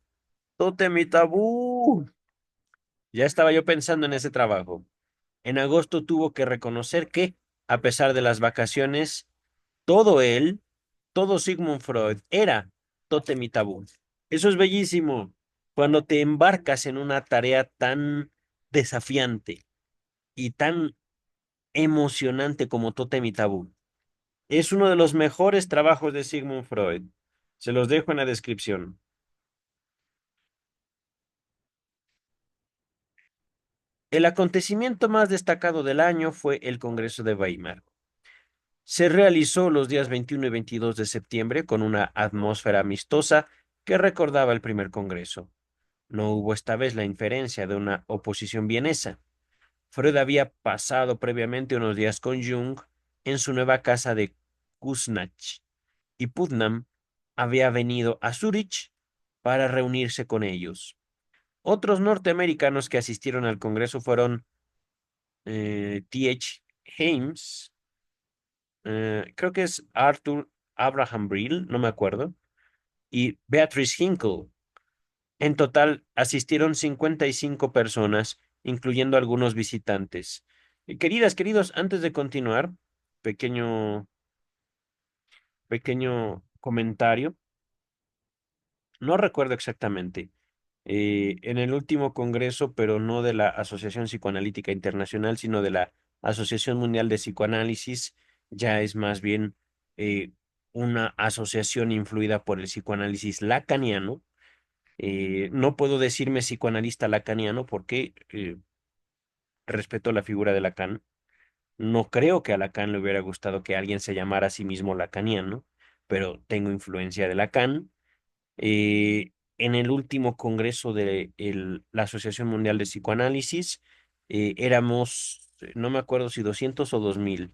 Tótem y tabú. Ya estaba yo pensando en ese trabajo. En agosto tuvo que reconocer que, a pesar de las vacaciones, todo él, todo Sigmund Freud era tótem y tabú. Eso es bellísimo. Cuando te embarcas en una tarea tan desafiante y tan emocionante como tótem y tabú. Es uno de los mejores trabajos de Sigmund Freud. Se los dejo en la descripción. El acontecimiento más destacado del año fue el Congreso de Weimar. Se realizó los días 21 y 22 de septiembre con una atmósfera amistosa que recordaba el primer Congreso. No hubo esta vez la inferencia de una oposición vienesa. Freud había pasado previamente unos días con Jung en su nueva casa de Kuznach y Putnam había venido a Zúrich para reunirse con ellos. Otros norteamericanos que asistieron al Congreso fueron T.H. Ames, creo que es Arthur Abraham Brill, no me acuerdo, y Beatrice Hinkle. En total asistieron 55 personas, incluyendo algunos visitantes. Queridas, queridos, antes de continuar, pequeño, pequeño comentario. No recuerdo exactamente. En el último congreso, pero no de la Asociación Psicoanalítica Internacional, sino de la Asociación Mundial de Psicoanálisis, ya es más bien una asociación influida por el psicoanálisis lacaniano. No puedo decirme psicoanalista lacaniano porque respeto la figura de Lacan. No creo que a Lacan le hubiera gustado que alguien se llamara a sí mismo lacaniano, pero tengo influencia de Lacan. En el último congreso de la Asociación Mundial de Psicoanálisis, éramos, no me acuerdo si 200 o 2000,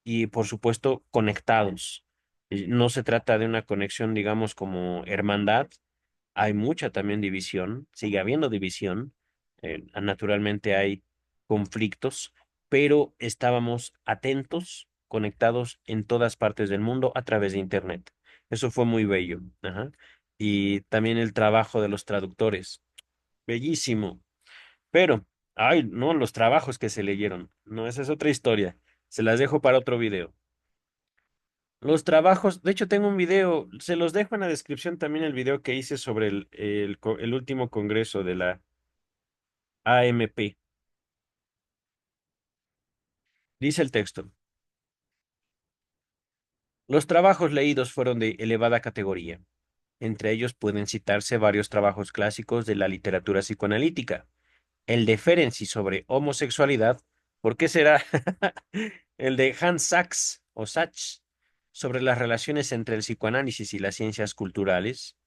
y por supuesto conectados. No se trata de una conexión, digamos, como hermandad. Hay mucha también división, sigue habiendo división, naturalmente hay conflictos, pero estábamos atentos, conectados en todas partes del mundo a través de Internet. Eso fue muy bello. Ajá. Y también el trabajo de los traductores, bellísimo. Pero, ay, no, los trabajos que se leyeron. No, esa es otra historia. Se las dejo para otro video. Los trabajos, de hecho tengo un video, se los dejo en la descripción también el video que hice sobre el último congreso de la AMP. Dice el texto, los trabajos leídos fueron de elevada categoría. Entre ellos pueden citarse varios trabajos clásicos de la literatura psicoanalítica. El de Ferenczi sobre homosexualidad, ¿por qué será? El de Hans Sachs o Sachs sobre las relaciones entre el psicoanálisis y las ciencias culturales.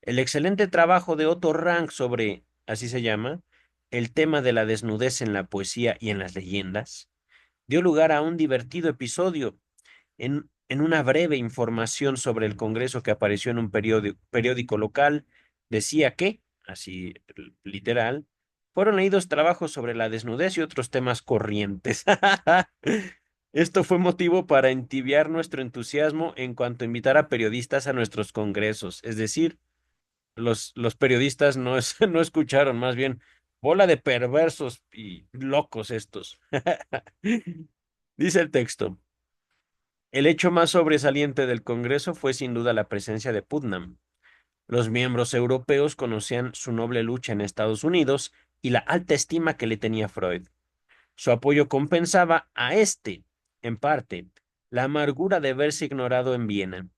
El excelente trabajo de Otto Rank sobre, así se llama, el tema de la desnudez en la poesía y en las leyendas, dio lugar a un divertido episodio en una breve información sobre el Congreso que apareció en un periódico local. Decía que, así literal, fueron leídos trabajos sobre la desnudez y otros temas corrientes. Esto fue motivo para entibiar nuestro entusiasmo en cuanto a invitar a periodistas a nuestros congresos, es decir, los periodistas no, no escucharon, más bien, bola de perversos y locos estos. Dice el texto, el hecho más sobresaliente del Congreso fue sin duda la presencia de Putnam. Los miembros europeos conocían su noble lucha en Estados Unidos y la alta estima que le tenía Freud. Su apoyo compensaba a este, en parte, la amargura de verse ignorado en Viena.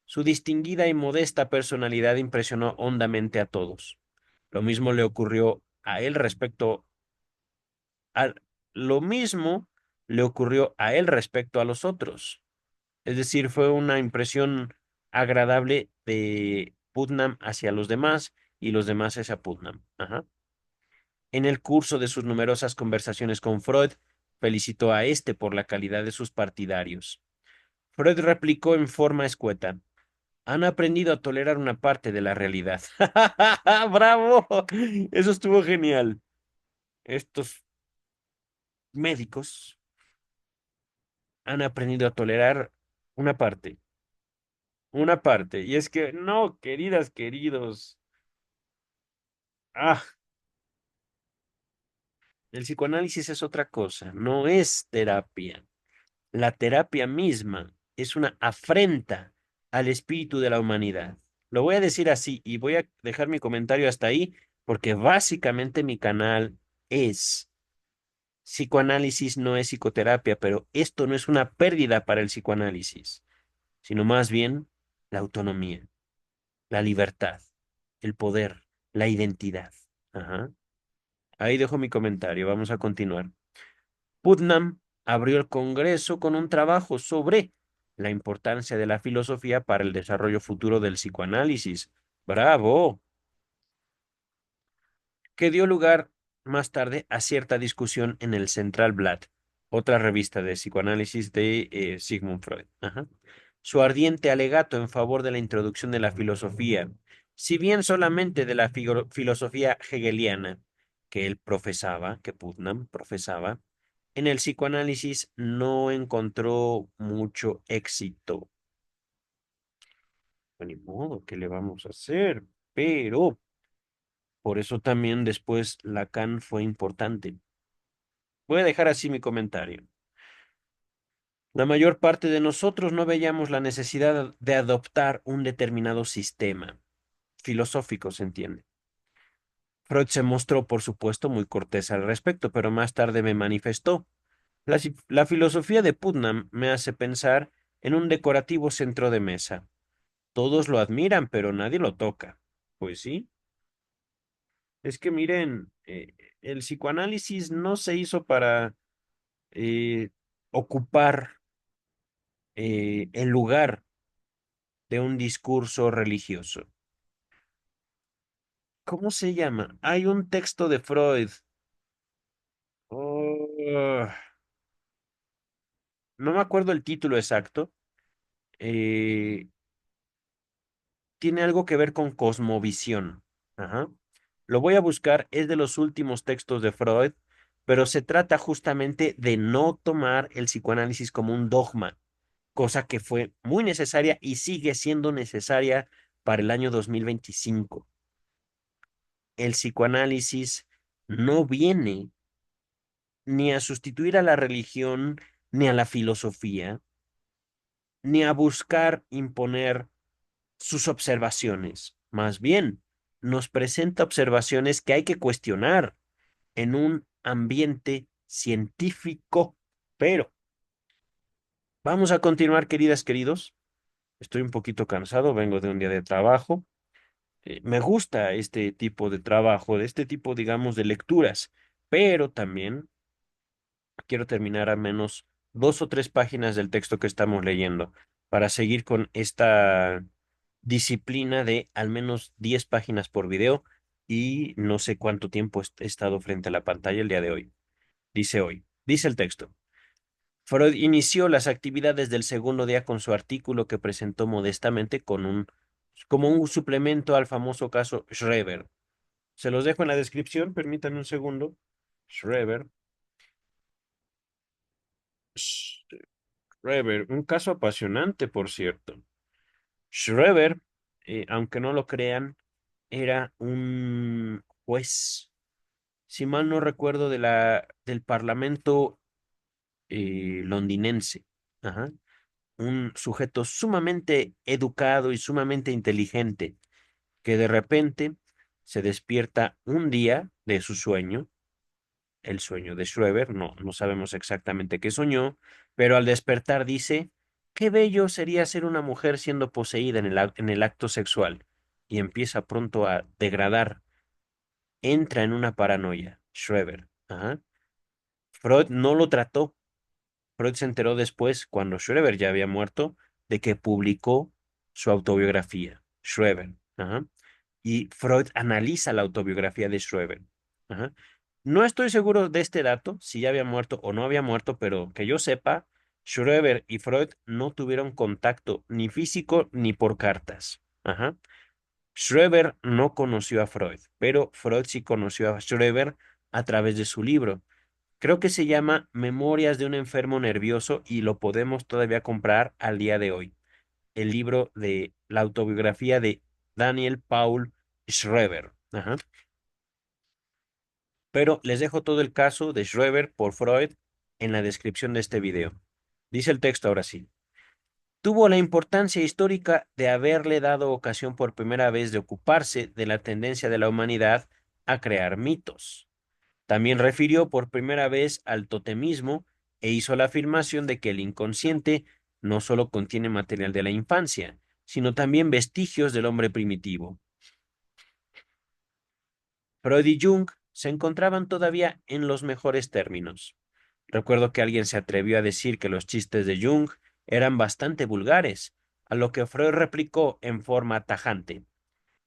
Su distinguida y modesta personalidad impresionó hondamente a todos. Lo mismo le ocurrió a él respecto a lo mismo le ocurrió a él respecto a los otros. Es decir, fue una impresión agradable de Putnam hacia los demás y los demás hacia Putnam. Ajá. En el curso de sus numerosas conversaciones con Freud, felicitó a este por la calidad de sus partidarios. Freud replicó en forma escueta: han aprendido a tolerar una parte de la realidad. ¡Bravo! Eso estuvo genial. Estos médicos han aprendido a tolerar una parte, una parte. Y es que, no, queridas, queridos. Ah, el psicoanálisis es otra cosa, no es terapia. La terapia misma es una afrenta al espíritu de la humanidad. Lo voy a decir así y voy a dejar mi comentario hasta ahí porque básicamente mi canal es psicoanálisis, no es psicoterapia, pero esto no es una pérdida para el psicoanálisis, sino más bien la autonomía, la libertad, el poder, la identidad. Ajá. Ahí dejo mi comentario, vamos a continuar. Putnam abrió el Congreso con un trabajo sobre la importancia de la filosofía para el desarrollo futuro del psicoanálisis. ¡Bravo! Que dio lugar más tarde a cierta discusión en el Central Blatt, otra revista de psicoanálisis de Sigmund Freud. Ajá. Su ardiente alegato en favor de la introducción de la filosofía, si bien solamente de la filosofía hegeliana que él profesaba, que Putnam profesaba, en el psicoanálisis no encontró mucho éxito. Pues ni modo, ¿qué le vamos a hacer? Pero por eso también después Lacan fue importante. Voy a dejar así mi comentario. La mayor parte de nosotros no veíamos la necesidad de adoptar un determinado sistema filosófico, se entiende. Freud se mostró, por supuesto, muy cortés al respecto, pero más tarde me manifestó: la filosofía de Putnam me hace pensar en un decorativo centro de mesa. Todos lo admiran, pero nadie lo toca. Pues sí, es que miren, el psicoanálisis no se hizo para eh, ocupar el lugar de un discurso religioso. ¿Cómo se llama? Hay un texto de Freud. Oh, no me acuerdo el título exacto. eh, Tiene algo que ver con cosmovisión. Ajá. Lo voy a buscar, es de los últimos textos de Freud, pero se trata justamente de no tomar el psicoanálisis como un dogma, cosa que fue muy necesaria y sigue siendo necesaria para el año 2025. El psicoanálisis no viene ni a sustituir a la religión, ni a la filosofía, ni a buscar imponer sus observaciones. Más bien, nos presenta observaciones que hay que cuestionar en un ambiente científico. Pero vamos a continuar, queridas, queridos. Estoy un poquito cansado, vengo de un día de trabajo. Me gusta este tipo de trabajo, de este tipo, digamos, de lecturas, pero también quiero terminar al menos 2 o 3 páginas del texto que estamos leyendo para seguir con esta disciplina de al menos 10 páginas por video y no sé cuánto tiempo he estado frente a la pantalla el día de hoy. Dice el texto. Freud inició las actividades del segundo día con su artículo que presentó modestamente como un suplemento al famoso caso Schreber. Se los dejo en la descripción, permítanme un segundo. Schreber. Schreber, un caso apasionante, por cierto. Schreber, aunque no lo crean, era un juez, si mal no recuerdo, del Parlamento londinense. Ajá. Un sujeto sumamente educado y sumamente inteligente, que de repente se despierta un día de su sueño, el sueño de Schreber, no sabemos exactamente qué soñó, pero al despertar dice: qué bello sería ser una mujer siendo poseída en el acto sexual, y empieza pronto a degradar, entra en una paranoia, Schreber. Ajá. Freud no lo trató, Freud se enteró después, cuando Schreber ya había muerto, de que publicó su autobiografía, Schreber. Ajá. Y Freud analiza la autobiografía de Schreber. Ajá. No estoy seguro de este dato, si ya había muerto o no había muerto, pero que yo sepa, Schreber y Freud no tuvieron contacto ni físico ni por cartas. Ajá. Schreber no conoció a Freud, pero Freud sí conoció a Schreber a través de su libro. Creo que se llama Memorias de un enfermo nervioso y lo podemos todavía comprar al día de hoy. El libro de la autobiografía de Daniel Paul Schreber. Ajá. Pero les dejo todo el caso de Schreber por Freud en la descripción de este video. Dice el texto ahora sí. Tuvo la importancia histórica de haberle dado ocasión por primera vez de ocuparse de la tendencia de la humanidad a crear mitos. También refirió por primera vez al totemismo e hizo la afirmación de que el inconsciente no solo contiene material de la infancia, sino también vestigios del hombre primitivo. Freud y Jung se encontraban todavía en los mejores términos. Recuerdo que alguien se atrevió a decir que los chistes de Jung eran bastante vulgares, a lo que Freud replicó en forma tajante.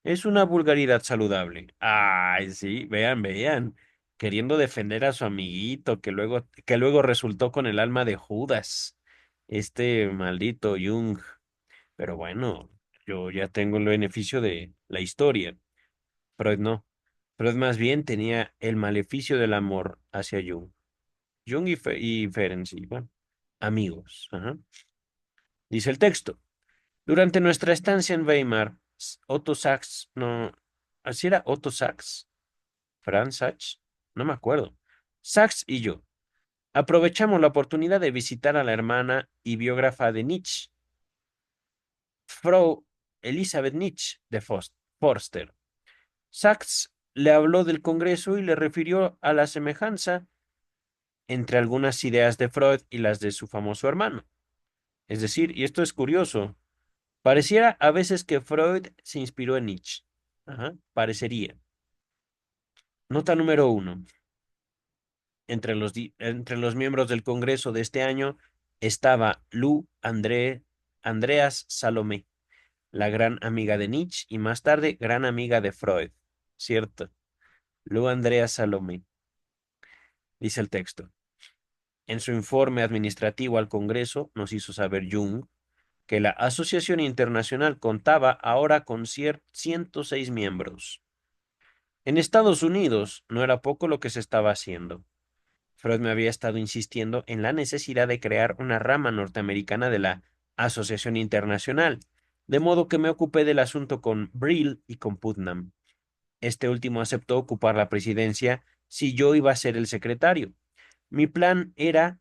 Es una vulgaridad saludable. Ay, sí, vean, vean, queriendo defender a su amiguito que luego resultó con el alma de Judas, este maldito Jung. Pero bueno, yo ya tengo el beneficio de la historia. Freud no. Freud más bien tenía el maleficio del amor hacia Jung. Jung y Ferenc, sí, bueno, amigos. Ajá. Dice el texto. Durante nuestra estancia en Weimar, Otto Sachs, no, así era Otto Sachs, Franz Sachs, no me acuerdo. Sachs y yo aprovechamos la oportunidad de visitar a la hermana y biógrafa de Nietzsche, Frau Elisabeth Nietzsche de Forster. Sachs le habló del Congreso y le refirió a la semejanza entre algunas ideas de Freud y las de su famoso hermano. Es decir, y esto es curioso, pareciera a veces que Freud se inspiró en Nietzsche. Ajá, parecería. Nota número uno. Entre los miembros del Congreso de este año estaba Andreas Salomé, la gran amiga de Nietzsche y más tarde gran amiga de Freud. Cierto. Lou Andreas Salomé, dice el texto. En su informe administrativo al Congreso nos hizo saber Jung que la Asociación Internacional contaba ahora con 106 miembros. En Estados Unidos no era poco lo que se estaba haciendo. Freud me había estado insistiendo en la necesidad de crear una rama norteamericana de la Asociación Internacional, de modo que me ocupé del asunto con Brill y con Putnam. Este último aceptó ocupar la presidencia si yo iba a ser el secretario. Mi plan era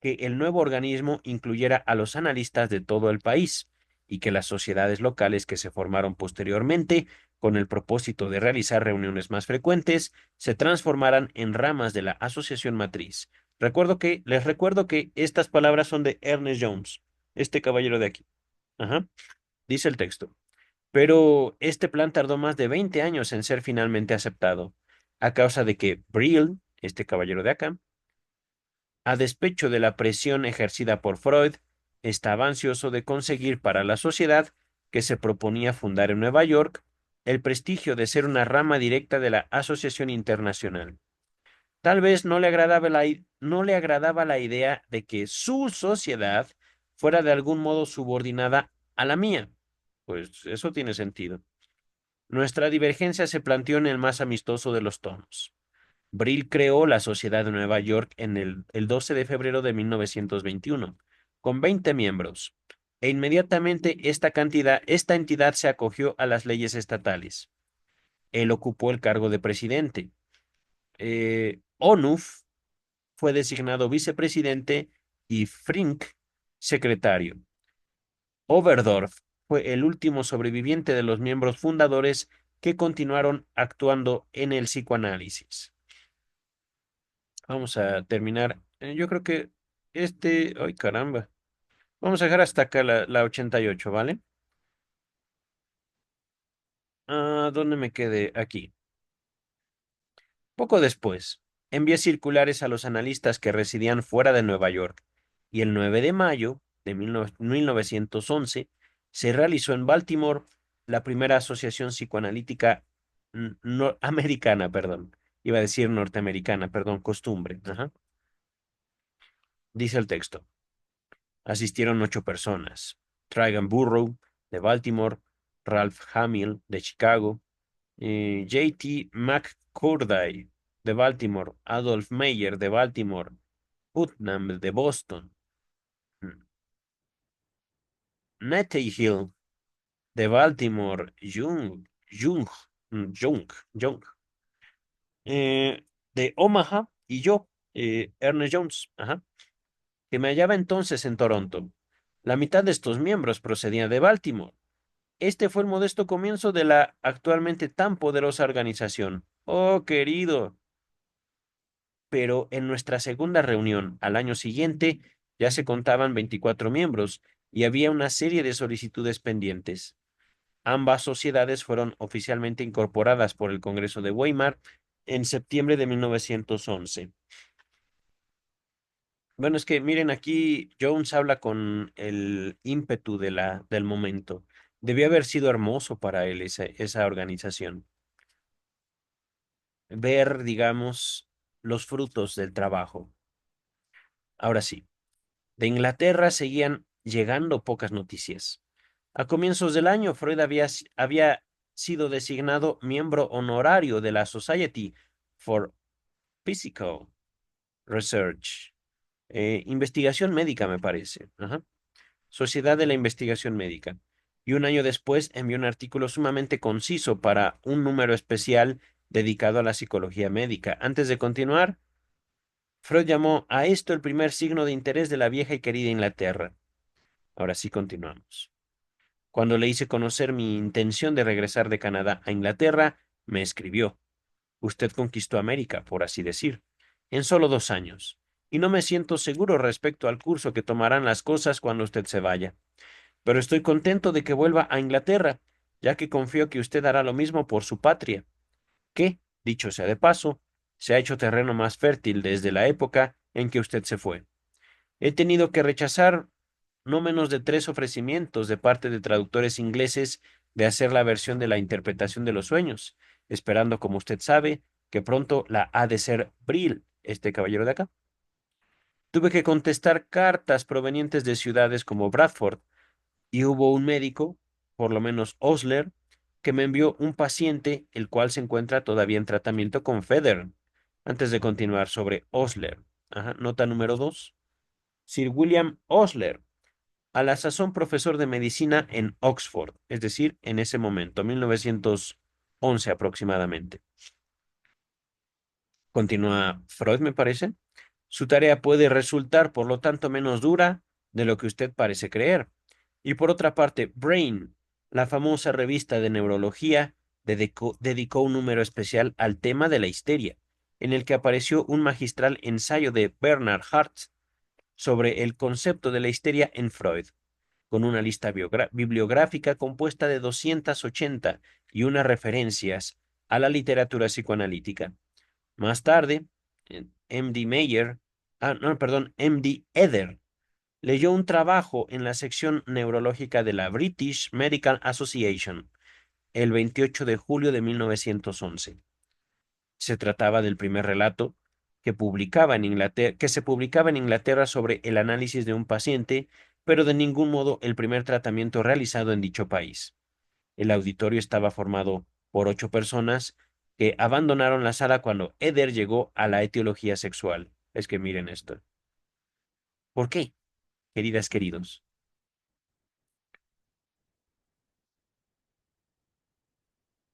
que el nuevo organismo incluyera a los analistas de todo el país y que las sociedades locales que se formaron posteriormente, con el propósito de realizar reuniones más frecuentes, se transformaran en ramas de la asociación matriz. Les recuerdo que estas palabras son de Ernest Jones, este caballero de aquí. Ajá, dice el texto. Pero este plan tardó más de 20 años en ser finalmente aceptado, a causa de que Brill, este caballero de acá, a despecho de la presión ejercida por Freud, estaba ansioso de conseguir para la sociedad que se proponía fundar en Nueva York el prestigio de ser una rama directa de la Asociación Internacional. Tal vez no le agradaba la idea de que su sociedad fuera de algún modo subordinada a la mía. Pues eso tiene sentido. Nuestra divergencia se planteó en el más amistoso de los tonos. Brill creó la Sociedad de Nueva York en el 12 de febrero de 1921, con 20 miembros, e inmediatamente esta entidad se acogió a las leyes estatales. Él ocupó el cargo de presidente. Onuf fue designado vicepresidente y Frink secretario. Oberdorf fue el último sobreviviente de los miembros fundadores que continuaron actuando en el psicoanálisis. Vamos a terminar. Yo creo que ay caramba. Vamos a dejar hasta acá la 88, ¿vale? ¿Dónde me quedé? Aquí. Poco después, envié circulares a los analistas que residían fuera de Nueva York, y el 9 de mayo de 1911 se realizó en Baltimore la primera asociación psicoanalítica americana, perdón. Iba a decir norteamericana, perdón, costumbre. Ajá. Dice el texto. Asistieron 8 personas. Tragan Burrow, de Baltimore, Ralph Hamill, de Chicago, J.T. McCurdy, de Baltimore, Adolf Meyer, de Baltimore, Putnam, de Boston, Nettie Hill, de Baltimore, Jung, de Omaha, y yo, Ernest Jones, ajá, que me hallaba entonces en Toronto. La mitad de estos miembros procedían de Baltimore. Este fue el modesto comienzo de la actualmente tan poderosa organización. Oh, querido. Pero en nuestra segunda reunión, al año siguiente, ya se contaban 24 miembros y había una serie de solicitudes pendientes. Ambas sociedades fueron oficialmente incorporadas por el Congreso de Weimar en septiembre de 1911. Bueno, es que miren, aquí Jones habla con el ímpetu del momento. Debió haber sido hermoso para él esa organización. Ver, digamos, los frutos del trabajo. Ahora sí, de Inglaterra seguían llegando pocas noticias. A comienzos del año, Freud había sido designado miembro honorario de la Society for Physical Research. Investigación médica, me parece. Ajá. Sociedad de la Investigación Médica. Y un año después envió un artículo sumamente conciso para un número especial dedicado a la psicología médica. Antes de continuar, Freud llamó a esto el primer signo de interés de la vieja y querida Inglaterra. Ahora sí continuamos. Cuando le hice conocer mi intención de regresar de Canadá a Inglaterra, me escribió: Usted conquistó América, por así decir, en solo 2 años, y no me siento seguro respecto al curso que tomarán las cosas cuando usted se vaya. Pero estoy contento de que vuelva a Inglaterra, ya que confío que usted hará lo mismo por su patria, que, dicho sea de paso, se ha hecho terreno más fértil desde la época en que usted se fue. He tenido que rechazar no menos de 3 ofrecimientos de parte de traductores ingleses de hacer la versión de la interpretación de los sueños, esperando, como usted sabe, que pronto la ha de ser Brill, este caballero de acá. Tuve que contestar cartas provenientes de ciudades como Bradford, y hubo un médico, por lo menos Osler, que me envió un paciente, el cual se encuentra todavía en tratamiento con Feder. Antes de continuar sobre Osler. Ajá, nota número 2. Sir William Osler, a la sazón profesor de medicina en Oxford, es decir, en ese momento, 1911 aproximadamente. Continúa Freud, me parece. Su tarea puede resultar, por lo tanto, menos dura de lo que usted parece creer. Y por otra parte, Brain, la famosa revista de neurología, dedicó un número especial al tema de la histeria, en el que apareció un magistral ensayo de Bernard Hart sobre el concepto de la histeria en Freud, con una lista bibliográfica compuesta de 280 y unas referencias a la literatura psicoanalítica. Más tarde, M.D. Meyer, no, perdón, M.D. Eder, leyó un trabajo en la sección neurológica de la British Medical Association el 28 de julio de 1911. Se trataba del primer relato que se publicaba en Inglaterra sobre el análisis de un paciente, pero de ningún modo el primer tratamiento realizado en dicho país. El auditorio estaba formado por 8 personas que abandonaron la sala cuando Eder llegó a la etiología sexual. Es que miren esto. ¿Por qué, queridas, queridos?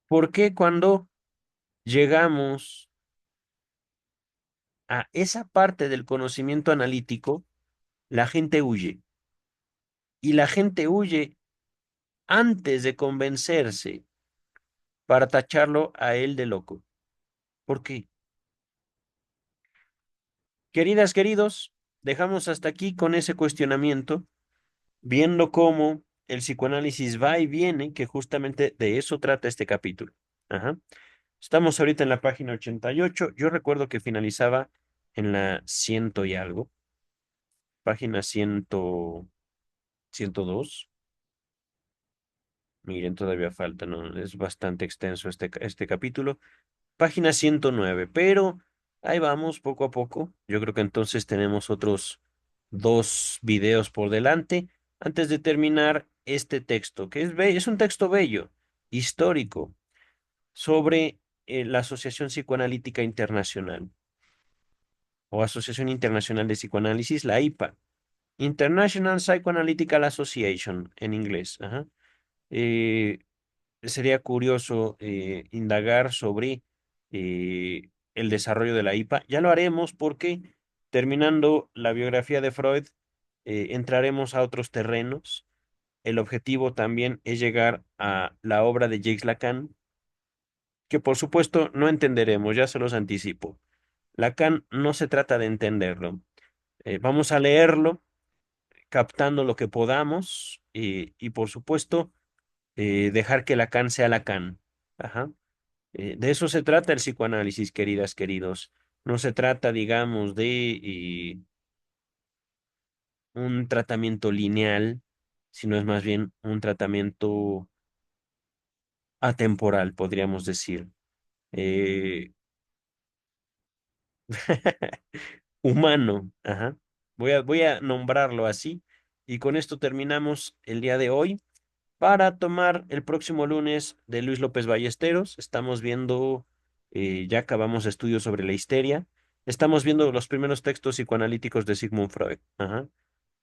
¿Por qué cuando llegamos a esa parte del conocimiento analítico, la gente huye? Y la gente huye antes de convencerse para tacharlo a él de loco. ¿Por qué? Queridas, queridos, dejamos hasta aquí con ese cuestionamiento, viendo cómo el psicoanálisis va y viene, que justamente de eso trata este capítulo. Ajá. Estamos ahorita en la página 88. Yo recuerdo que finalizaba en la ciento y algo. página 102. Miren, todavía falta, ¿no? Es bastante extenso este capítulo. Página 109, pero ahí vamos, poco a poco. Yo creo que entonces tenemos otros dos videos por delante antes de terminar este texto, que es un texto bello, histórico, sobre la Asociación Psicoanalítica Internacional o Asociación Internacional de Psicoanálisis, la IPA, International Psychoanalytical Association en inglés. Ajá. Eh, Sería curioso indagar sobre el desarrollo de la IPA. Ya lo haremos porque terminando la biografía de Freud, entraremos a otros terrenos. El objetivo también es llegar a la obra de Jacques Lacan, que por supuesto no entenderemos, ya se los anticipo. Lacan no se trata de entenderlo. Vamos a leerlo, captando lo que podamos y por supuesto dejar que Lacan sea Lacan. Ajá. De eso se trata el psicoanálisis, queridas, queridos. No se trata, digamos, de un tratamiento lineal, sino es más bien un tratamiento atemporal, podríamos decir. Eh, humano, ajá. Voy a nombrarlo así. Y con esto terminamos el día de hoy. Para tomar el próximo lunes de Luis López Ballesteros. Estamos viendo, ya acabamos estudios sobre la histeria. Estamos viendo los primeros textos psicoanalíticos de Sigmund Freud. Ajá.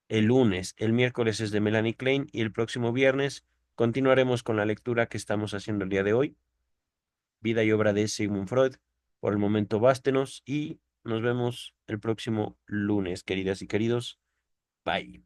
El lunes, el miércoles es de Melanie Klein y el próximo viernes continuaremos con la lectura que estamos haciendo el día de hoy, Vida y obra de Sigmund Freud. Por el momento, bástenos y nos vemos el próximo lunes, queridas y queridos. Bye.